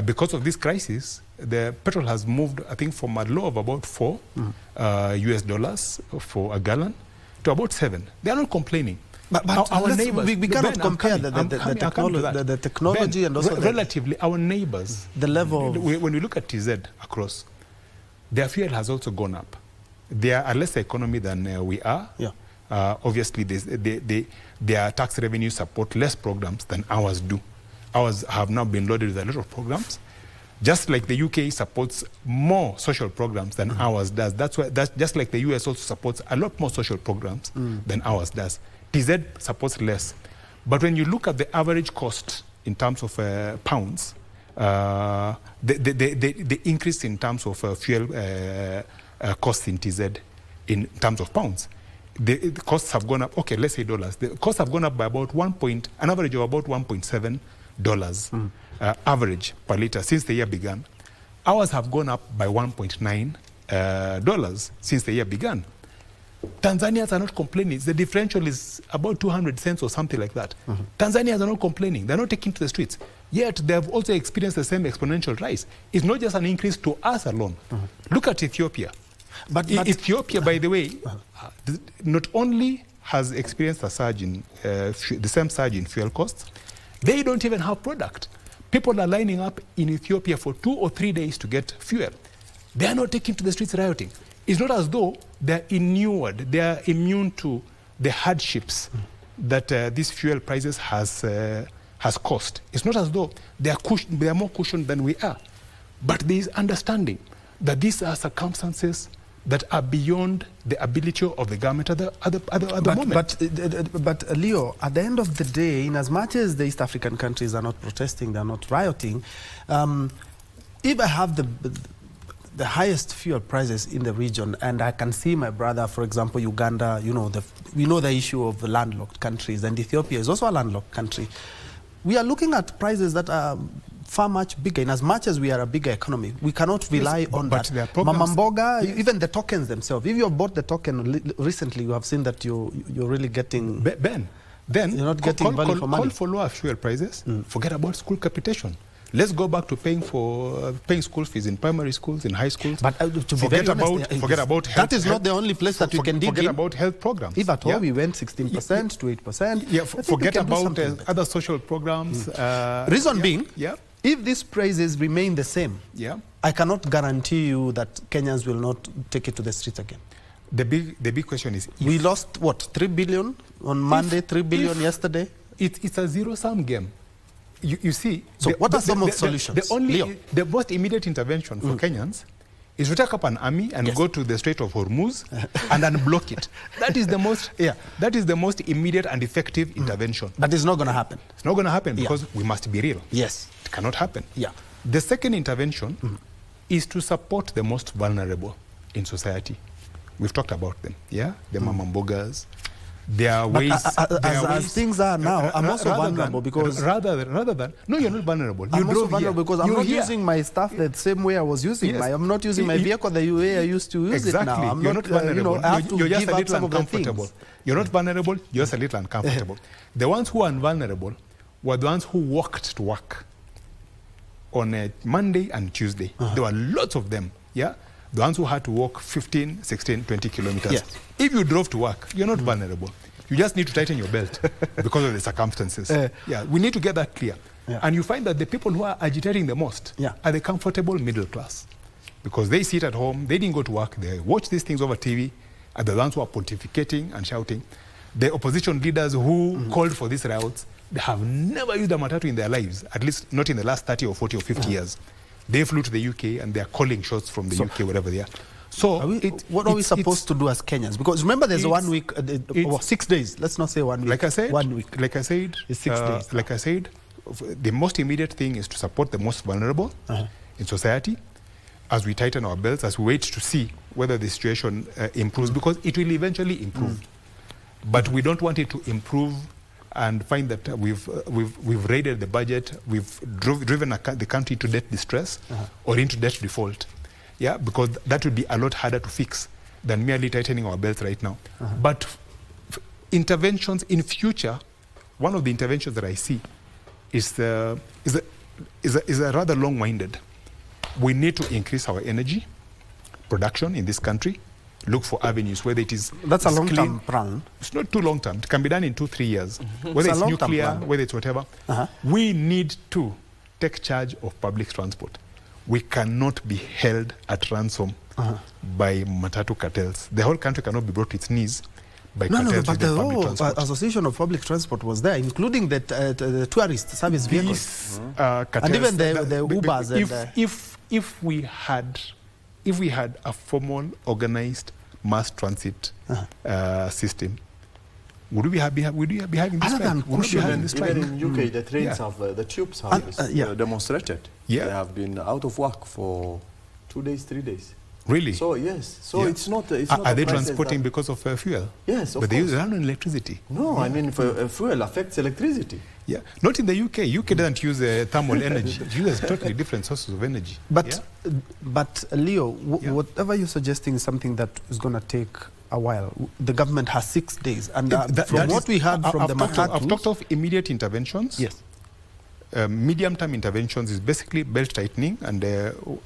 because of this crisis, the petrol has moved, I think, from a low of about $4 US for a gallon to about 7. They're not complaining. But our neighbors, we cannot compare the technology and also relatively our neighbors. The level when we look at TZ across, their fuel has also gone up. They are a lesser economy than we are. Yeah. Obviously, their tax revenue support less programs than ours do. Ours have now been loaded with a lot of programs. Just like the UK supports more social programs than ours does. That's just like the US also supports a lot more social programs than ours does. TZ supports less. But when you look at the average cost in terms of pounds, the increase in terms of fuel costs in TZ in terms of pounds, the costs have gone up, okay, let's say dollars. The costs have gone up by about an average of about $1.7 average per litre since the year began. Ours have gone up by $1.9 since the year began. Tanzanians are not complaining. The differential is about 200 cents or something like that. Tanzanians are not complaining. They're not taking to the streets. Yet they have also experienced the same exponential rise. It's not just an increase to us alone. Look at Ethiopia. But Ethiopia, by the way, not only has experienced a surge in the same surge in fuel costs, they don't even have product. People are lining up in Ethiopia for 2 or 3 days to get fuel. They are not taking to the streets rioting. It's not as though they're inured, they are immune to the hardships that these fuel prices has caused. It's not as though they are more cushioned than we are. But there is understanding that these are circumstances that are beyond the ability of the government at the moment. But Leo, at the end of the day, in as much as the East African countries are not protesting, they're not rioting, if I have the highest fuel prices in the region, and I can see my brother, for example, Uganda, we know the issue of the landlocked countries, and Ethiopia is also a landlocked country. We are looking at prices that are far much bigger. In as much as we are a bigger economy, we cannot rely on that. Mama Mboga, even the tokens themselves. If you have bought the token recently, you have seen that you're really getting... Ben, then you're not getting value for money. Call for lower fuel prices. Forget about school capitation. Let's go back to paying school fees in primary schools, in high schools. But to forget about health. That is not the only place that we can dig in. Forget about health programs. If at all we went 16% to 8%. Yeah, forget about other social programs. Reason being, if these prices remain the same, I cannot guarantee you that Kenyans will not take it to the streets again. The big question is, we lost what, 3 billion on Monday, 3 billion yesterday. It's a zero-sum game. You see, so what are some of the solutions? The most immediate intervention for Kenyans is to take up an army and go to the Strait of Hormuz and unblock it. That is the most immediate and effective intervention. But it's not going to happen. It's not going to happen because we must be real. Yes. It cannot happen. Yeah. The second intervention is to support the most vulnerable in society. We've talked about them. The Mama Mbogas. There are ways. As things are now, I'm also vulnerable because rather than no, you're not vulnerable. I'm also vulnerable because I'm not using my stuff the same way I was using I'm not using my vehicle the way I used to use it now. I'm not vulnerable. I have to you're just give a up some little of the uncomfortable. things. You're not vulnerable. You're just a little uncomfortable. The ones who are vulnerable were the ones who walked to work on a Monday and Tuesday. There were lots of them. The ones who had to walk 15, 16, 20 kilometers. Yes. If you drove to work, you're not vulnerable. You just need to tighten your belt because of the circumstances. We need to get that clear. And you find that the people who are agitating the most are the comfortable middle class. Because they sit at home, they didn't go to work, they watch these things over TV, are the ones who are pontificating and shouting. The opposition leaders who called for these riots, they have never used a matatu in their lives, at least not in the last 30 or 40 or 50 years. They flew to the UK and they are calling shots from the UK, wherever they are. So what are we supposed to do as Kenyans? Because remember, there's 1 week, 6 days. Let's not say 1 week. Like I said, 1 week. Like I said, it's 6 days. Like I said, the most immediate thing is to support the most vulnerable in society as we tighten our belts, as we wait to see whether the situation improves, because it will eventually improve. But we don't want it to improve and find that we've raided the budget, we've driven the country to debt distress or into debt default. Because that would be a lot harder to fix than merely tightening our belts right now. But interventions in future, one of the interventions that I see is a rather long-winded. We need to increase our energy production in this country. Look for avenues whether it is that's a long-term plan. It's not too long-term. It can be done in 2-3 years. Whether it's nuclear, whether it's whatever. We need to take charge of public transport. We cannot be held at ransom by matatu cartels. The whole country cannot be brought to its knees by cartels. But the whole Association of Public Transport was there, including the tourist service vehicles and even the Ubers. If we had a formal, organized mass transit system, would we be having this Even in UK, the trains have the tube service demonstrated. They have been out of work for 2 days, 3 days. Really? So yes. So it's not. Are they transporting because of fuel? Yes, but they run on electricity. No, I mean fuel affects electricity. Not in the UK. UK doesn't use thermal energy. It uses totally different sources of energy. But Leo, whatever you're suggesting is something that is going to take a while. The government has 6 days, and from what we heard from the Matatu, I've talked of immediate interventions. Yes. Medium-term interventions is basically belt tightening and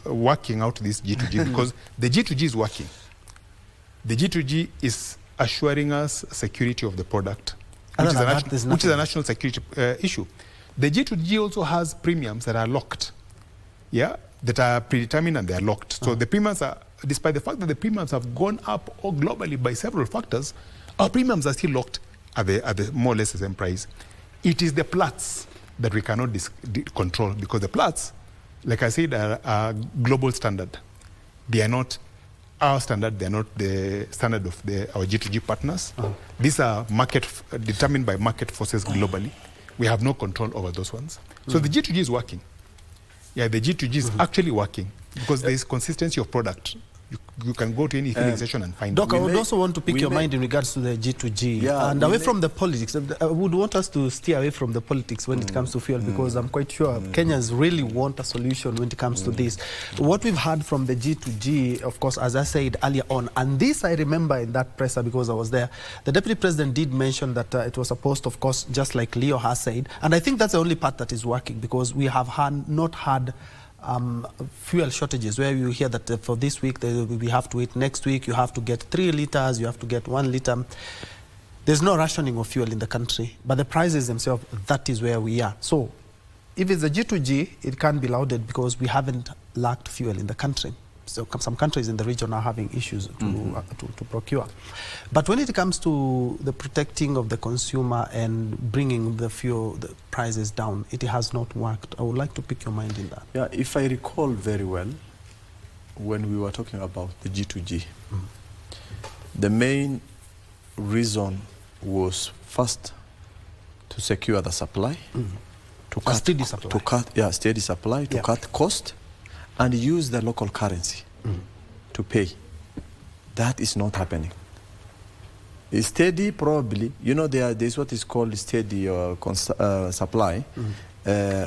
working out this G2G because the G2G is working. The G2G is assuring us security of the product, which is a national security issue. The G2G also has premiums that are locked, that are predetermined and they are locked. So the premiums are, despite the fact that the premiums have gone up globally by several factors, our premiums are still locked at the more or less the same price. It is the Platts that we cannot control, because the Platts like I said, a global standard. They are not our standard. They are not the standard of our G2G partners. These are determined by market forces globally. We have no control over those ones. So the G2G is working. Yeah, the G2G is actually working because there is consistency of product. You can go to any filling station and find Doc, I would also want to pick your mind in regards to the G2G. Yeah, and away from the politics. I would want us to steer away from the politics when it comes to fuel, because I'm quite sure Kenyans really want a solution when it comes to this. What we've heard from the G2G, of course, as I said earlier on, and this I remember in that presser because I was there, the Deputy President did mention that it was supposed, of course, just like Leo has said, and I think that's the only part that is working, because we have not had fuel shortages where you hear that for this week we have to wait, next week you have to get 3 liters, you have to get 1 liter. There's no rationing of fuel in the country, but the prices themselves, that is where we are. So if it's a G2G, it can be lauded because we haven't lacked fuel in the country. So some countries in the region are having issues to procure. But when it comes to the protecting of the consumer and bringing the prices down, it has not worked. I would like to pick your mind in that. Yeah, if I recall very well, when we were talking about the G2G, the main reason was first to secure the supply, to cut steady supply, to cut cost, and use the local currency to pay. That is not happening. Steady, probably, you know, there's what is called steady supply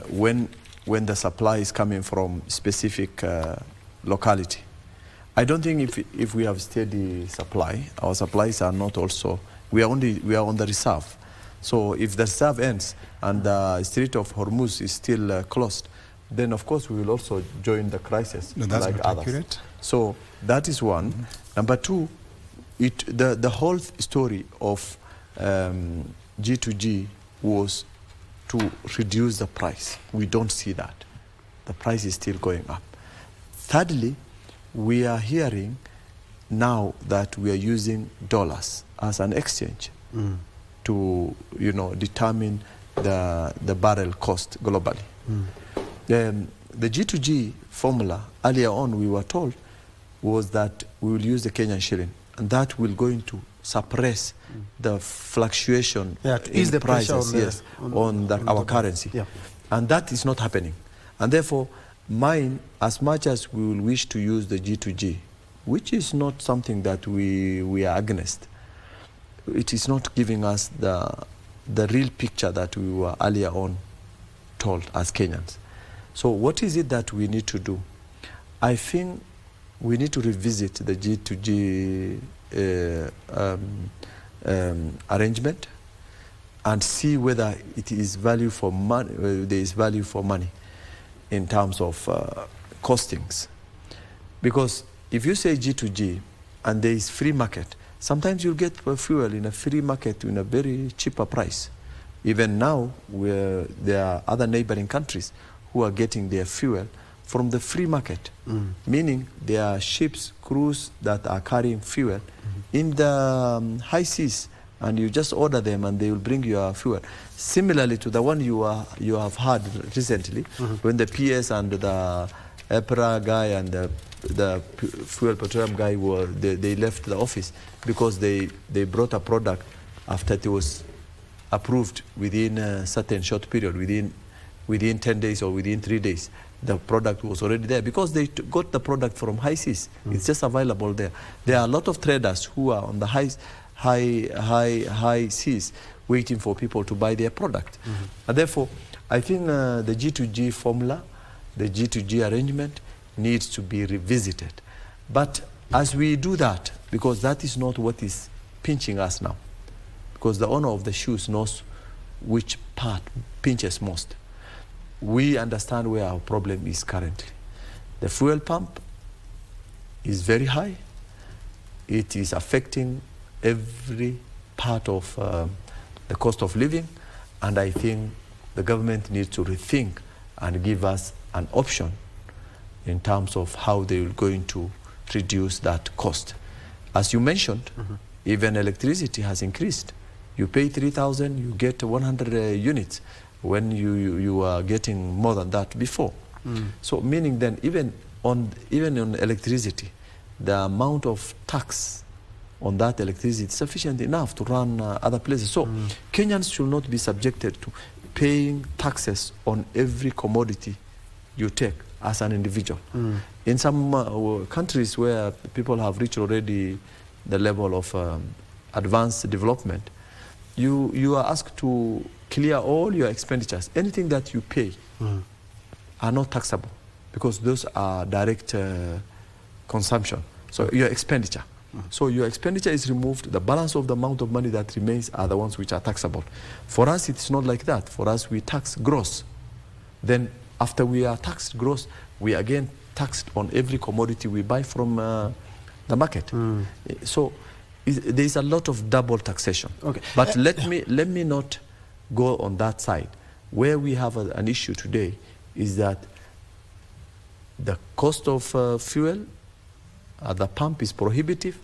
when the supply is coming from specific locality. I don't think if we have steady supply, our supplies are not also, we are on the reserve. So if the reserve ends and the Strait of Hormuz is still closed, then of course we will also join the crisis like others. Accurate. So that is one. Number two, the whole story of G2G was to reduce the price. We don't see that. The price is still going up. Thirdly, we are hearing now that we are using dollars as an exchange to, determine the barrel cost globally. The G2G formula, earlier on we were told, was that we will use the Kenyan shilling, and that will going to suppress the fluctuation in the prices on our currency. Yeah. And that is not happening. And therefore, as much as we will wish to use the G2G, which is not something that we are against, it is not giving us the real picture that we were earlier on told as Kenyans. So what is it that we need to do? I think we need to revisit the G2G arrangement and see whether it is value for money, there is value for money in terms of costings. Because if you say G2G and there is free market, sometimes you'll get fuel in a free market in a very cheaper price. Even now, where there are other neighboring countries who are getting their fuel from the free market, meaning there are ships, crews that are carrying fuel in the high seas, and you just order them and they will bring you fuel. Similarly to the one you have had recently, when the PS and the EPRA guy and the fuel petroleum guy they left the office because they brought a product after it was approved within a certain short period, within 10 days or within 3 days. The product was already there because they got the product from high seas. It's just available there. There are a lot of traders who are on the high seas waiting for people to buy their product. And therefore, I think the G2G formula, the G2G arrangement needs to be revisited. But as we do that, because that is not what is pinching us now, because the owner of the shoes knows which part pinches most. We understand where our problem is currently. The fuel pump is very high. It is affecting every part of the cost of living, and I think the government needs to rethink and give us an option in terms of how they are going to reduce that cost. As you mentioned, even electricity has increased. You pay 3,000, you get 100 units when you are getting more than that before. So meaning then even on electricity, the amount of tax on that electricity is sufficient enough to run other places. So Kenyans should not be subjected to paying taxes on every commodity you take as an individual. In some countries where people have reached already the level of advanced development, you are asked to clear all your expenditures. Anything that you pay are not taxable because those are direct consumption. So your expenditure. So your expenditure is removed. The balance of the amount of money that remains are the ones which are taxable. For us, it's not like that. For us, we tax gross. Then after we are taxed gross, we again taxed on every commodity we buy from the market. So there is a lot of double taxation. Okay. But let me not go on that side. Where we have an issue today is that the cost of fuel at the pump is prohibitive.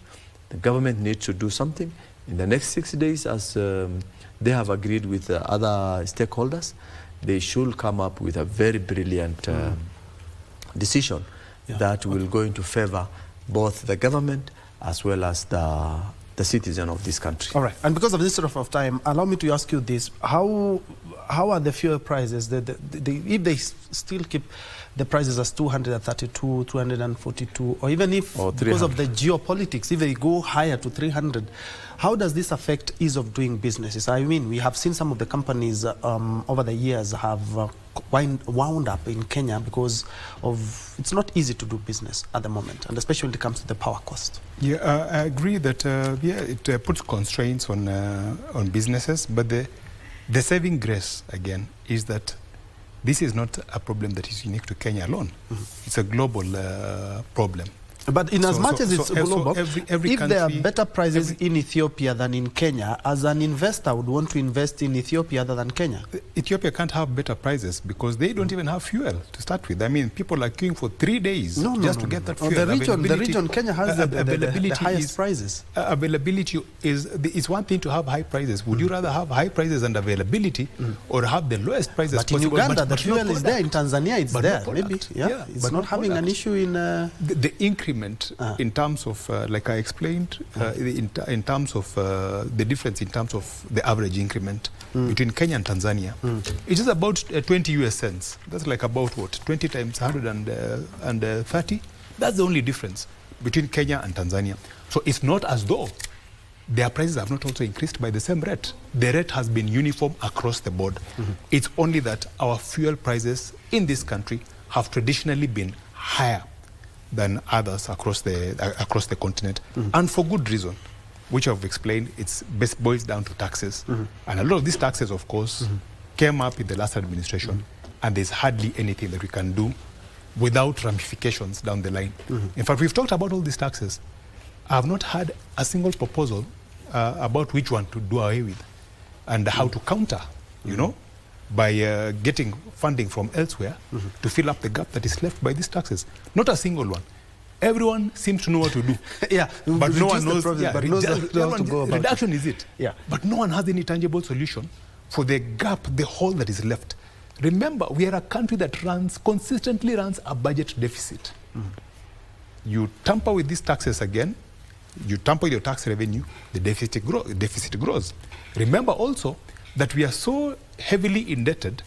The government needs to do something. In the next 6 days, as they have agreed with other stakeholders, they should come up with a very brilliant decision that will go into favor both the government as well as the citizen of this country. All right. And because of this sort of time, allow me to ask you this. How are the fuel prices? If they still keep the prices as 232, 242, or even if, because of the geopolitics, if they go higher to 300, how does this affect ease of doing businesses? I mean, we have seen some of the companies over the years have wound up in Kenya because of it's not easy to do business at the moment, and especially when it comes to the power cost. Yeah, I agree that it puts constraints on businesses, but the saving grace again is that this is not a problem that is unique to Kenya alone. It's a global problem. But in as much as it's global, every if there are better prices in Ethiopia than in Kenya, as an investor would want to invest in Ethiopia other than Kenya. Ethiopia can't have better prices because they don't even have fuel to start with. I mean, people are queuing for 3 days just to get that fuel. The region Kenya has the highest prices. Availability is one thing to have high prices. Would you rather have high prices and availability or have the lowest prices possible? But in Uganda, the fuel is there. In Tanzania, it's there. Maybe, it's not having an issue in... The increment in terms of, like I explained, in terms of the difference in terms of the average increment between Kenya and Tanzania, it's just about 20 US cents. That's like about what? 20 times 130? That's the only difference between Kenya and Tanzania. So it's not as though their prices have not also increased by the same rate. The rate has been uniform across the board. It's only that our fuel prices in this country have traditionally been higher than others across the continent, and for good reason, which I've explained. It boils down to taxes, and a lot of these taxes, of course, came up in the last administration, and there's hardly anything that we can do without ramifications down the line. In fact, we've talked about all these taxes. I have not had a single proposal about which one to do away with and how to counter, by getting funding from elsewhere to fill up the gap that is left by these taxes. Not a single one. Everyone seems to know what to do. But no one knows. Reduction is it. But no one has any tangible solution for the gap, the hole that is left. Remember, we are a country that consistently runs a budget deficit. You tamper with these taxes again, you tamper with your tax revenue, the deficit grows. Remember also that we are so heavily indebted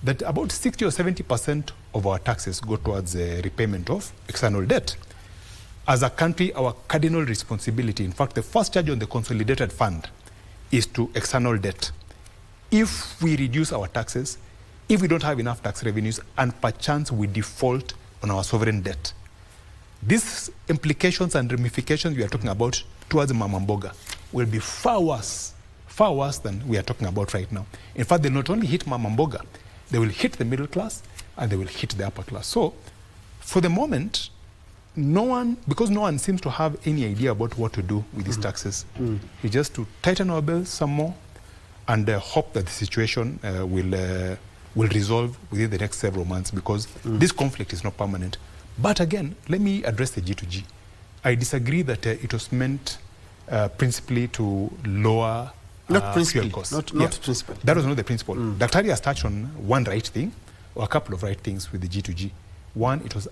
that about 60 or 70% of our taxes go towards the repayment of external debt. As a country, our cardinal responsibility, in fact, the first charge on the consolidated fund is to external debt. If we reduce our taxes, if we don't have enough tax revenues, and perchance we default on our sovereign debt, these implications and ramifications we are talking about towards Mama Mboga will be far worse than we are talking about right now. In fact, they not only hit Mama Mboga, they will hit the middle class and they will hit the upper class. So, for the moment, because no one seems to have any idea about what to do with these taxes, it's just to tighten our belts some more and hope that the situation will resolve within the next several months, because this conflict is not permanent. But again, let me address the G2G. I disagree that it was meant principally to lower fuel costs. Not principally. That was not the principle. Daktari has touched on one right thing, a couple of right things with the G2G. One, it was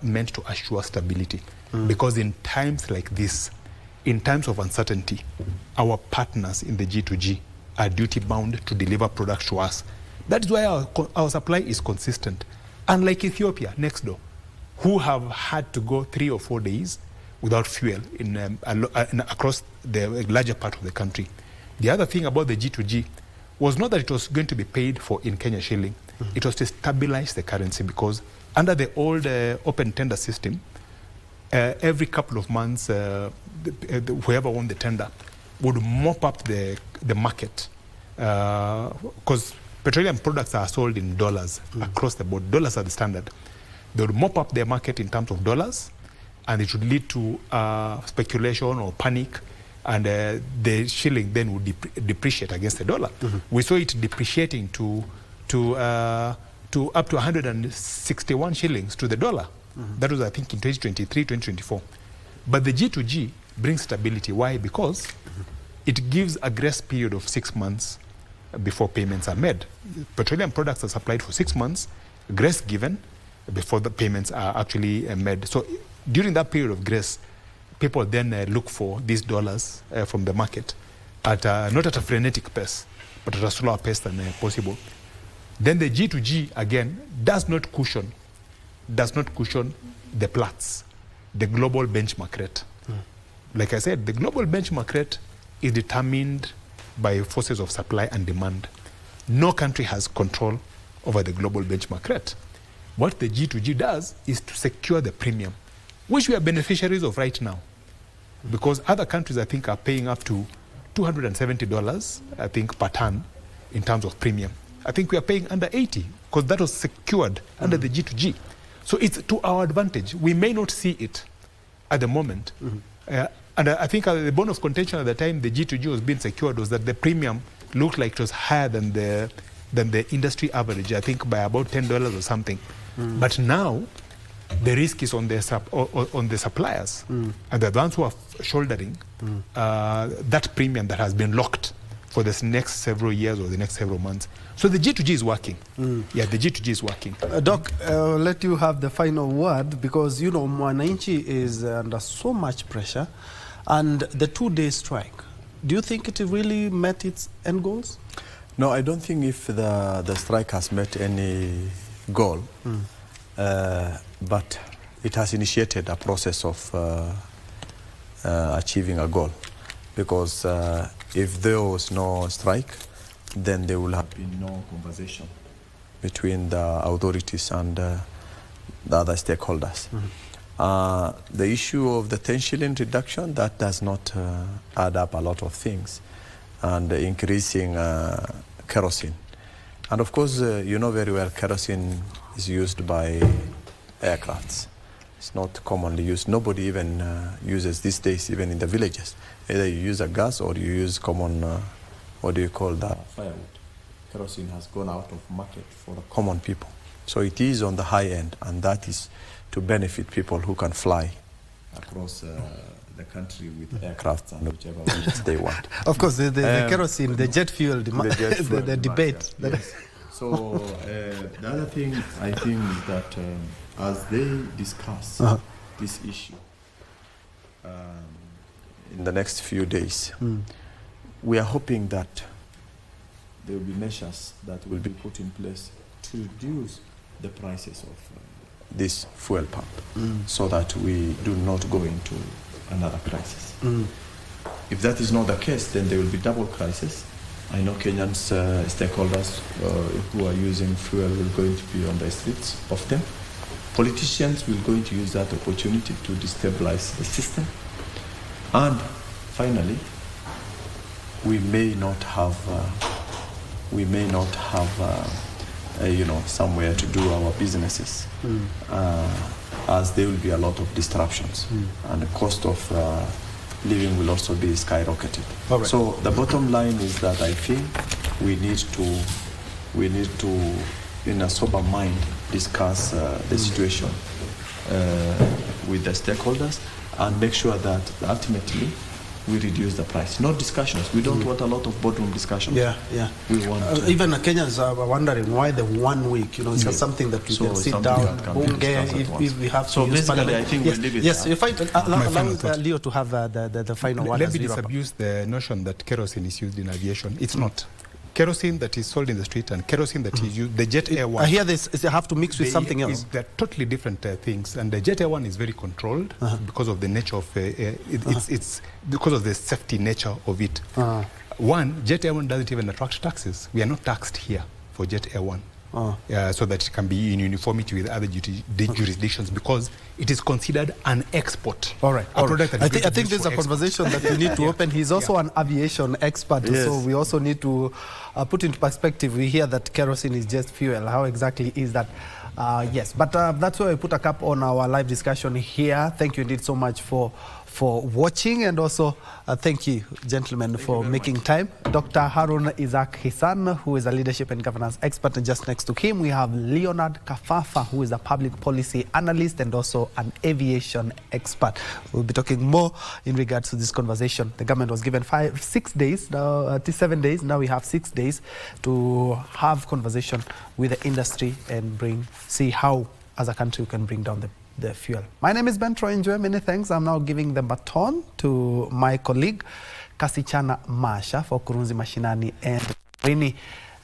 meant to assure stability, because in times like this, in times of uncertainty, our partners in the G2G are duty bound to deliver products to us. That is why our supply is consistent. Unlike Ethiopia, next door, who have had to go 3 or 4 days without fuel across the larger part of the country. The other thing about the G2G was not that it was going to be paid for in Kenya shilling. It was to stabilize the currency, because under the old open tender system, every couple of months, whoever won the tender would mop up the market, because petroleum products are sold in dollars across the board. Dollars are the standard. They would mop up their market in terms of dollars, and it would lead to speculation or panic, and the shilling then would depreciate against the dollar. We saw it depreciating to up to 161 shillings to the dollar. That was, I think, in 2023, 2024. But the G2G brings stability. Why? Because it gives a grace period of 6 months before payments are made. Petroleum products are supplied for 6 months, grace given before the payments are actually made. So during that period of grace, people then look for these dollars from the market at not at a frenetic pace, but at a slower pace than possible. Then the G2G again does not cushion the Platts, the global benchmark rate. Like I said, the global benchmark rate is determined by forces of supply and demand. No country has control over the global benchmark rate. What the G2G does is to secure the premium, which we are beneficiaries of right now, because other countries, I think, are paying up to $270, I think, per ton in terms of premium. I think we are paying under 80, because that was secured under the G2G. So it's to our advantage. We may not see it at the moment. And I think the bone of contention at the time the G2G was being secured was that the premium looked like it was higher than the industry average, I think by about $10 or something. But now the risk is on the suppliers, and the ones who are shouldering that premium that has been locked for the next several years or the next several months. So the G2G is working. Yeah, the G2G is working. Doc, I'll let you have the final word, because, you know, Mwananchi is under so much pressure, and the 2-day strike, do you think it really met its end goals? No, I don't think if the strike has met any goal, but it has initiated a process of achieving a goal, because if there was no strike, then there will have been no conversation between the authorities and the other stakeholders. The issue of the 10 shilling reduction, that does not add up a lot of things, and increasing kerosene. And of course, you know very well, kerosene is used by aircrafts. It's not commonly used. Nobody even uses these days, even in the villages. Either you use a gas or you use common, what do you call that? Firewood. Kerosene has gone out of market for the common people. So it is on the high end, and that is to benefit people who can fly across the country with aircraft and whichever routes they want. Of course, the kerosene, the jet fuel, the debate. Yes. So the other thing I think is that as they discuss this issue in the next few days, we are hoping that there will be measures that will be put in place to reduce the prices of this fuel pump, so that we do not go into another crisis. If that is not the case, then there will be double crisis. I know Kenyans stakeholders who are using fuel will going to be on the streets often. Politicians will going to use that opportunity to destabilize the system. And finally, we may not have somewhere to do our businesses, as there will be a lot of disruptions, and the cost of living will also be skyrocketed. Right. So the bottom line is that I think we need to, in a sober mind, discuss the situation with the stakeholders and make sure that ultimately we reduce the price. Not discussions. We don't want a lot of boardroom discussions. Yeah. We want even Kenyans are wondering why the 1 week. It's just something that we can sit down, if we have to use basically, I think we'll leave it Yes, there. if I allow Leo to have the final one. Let me disabuse the notion that kerosene is used in aviation. It's not. Kerosene that is sold in the street and kerosene that is used, the jet air one. I hear this, they have to mix with something else. They're totally different things. And the jet air one is very controlled because of the nature of it's because of the safety nature of it. One, jet air one doesn't even attract taxes. We are not taxed here for jet air one. So that it can be in uniformity with other jurisdictions because it is considered an export. All right. I think there's a conversation that we need to open. He's also an aviation expert, so we also need to put into perspective. We hear that kerosene is just fuel. How exactly is that? Yes, but that's why we put a cap on our live discussion here. Thank you indeed so much for watching, and also thank you, gentlemen, for making time. Dr. Harun Isaac Hissan, who is a leadership and governance expert, and just next to him we have Leonard Kafafa, who is a public policy analyst and also an aviation expert. We'll be talking more in regards to this conversation. The government was given 6 days, now 7 days. Now we have 6 days to have conversation with the industry and see how, as a country, we can bring down the fuel. My name is Ben Troy Njue. Many thanks. I'm now giving the baton to my colleague Kasichana Masha for Kurunzi Mashinani and Rini.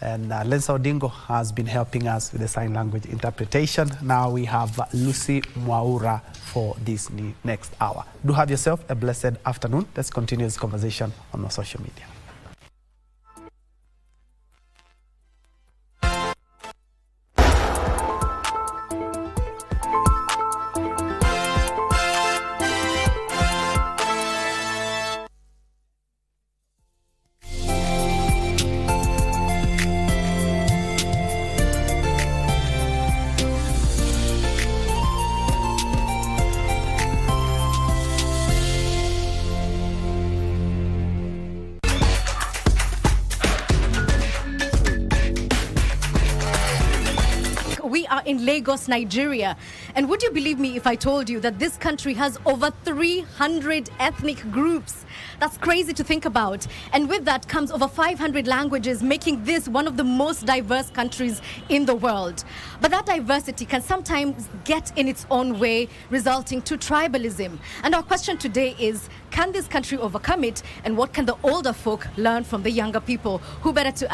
And Lensa Odingo has been helping us with the sign language interpretation. Now we have Lucy Mwaura for this next hour. Do have yourself a blessed afternoon. Let's continue this conversation on our social media. We are in Lagos, Nigeria. And would you believe me if I told you that this country has over 300 ethnic groups? That's crazy to think about. And with that comes over 500 languages, making this one of the most diverse countries in the world. But that diversity can sometimes get in its own way, resulting to tribalism. And our question today is, can this country overcome it? And what can the older folk learn from the younger people? Who better to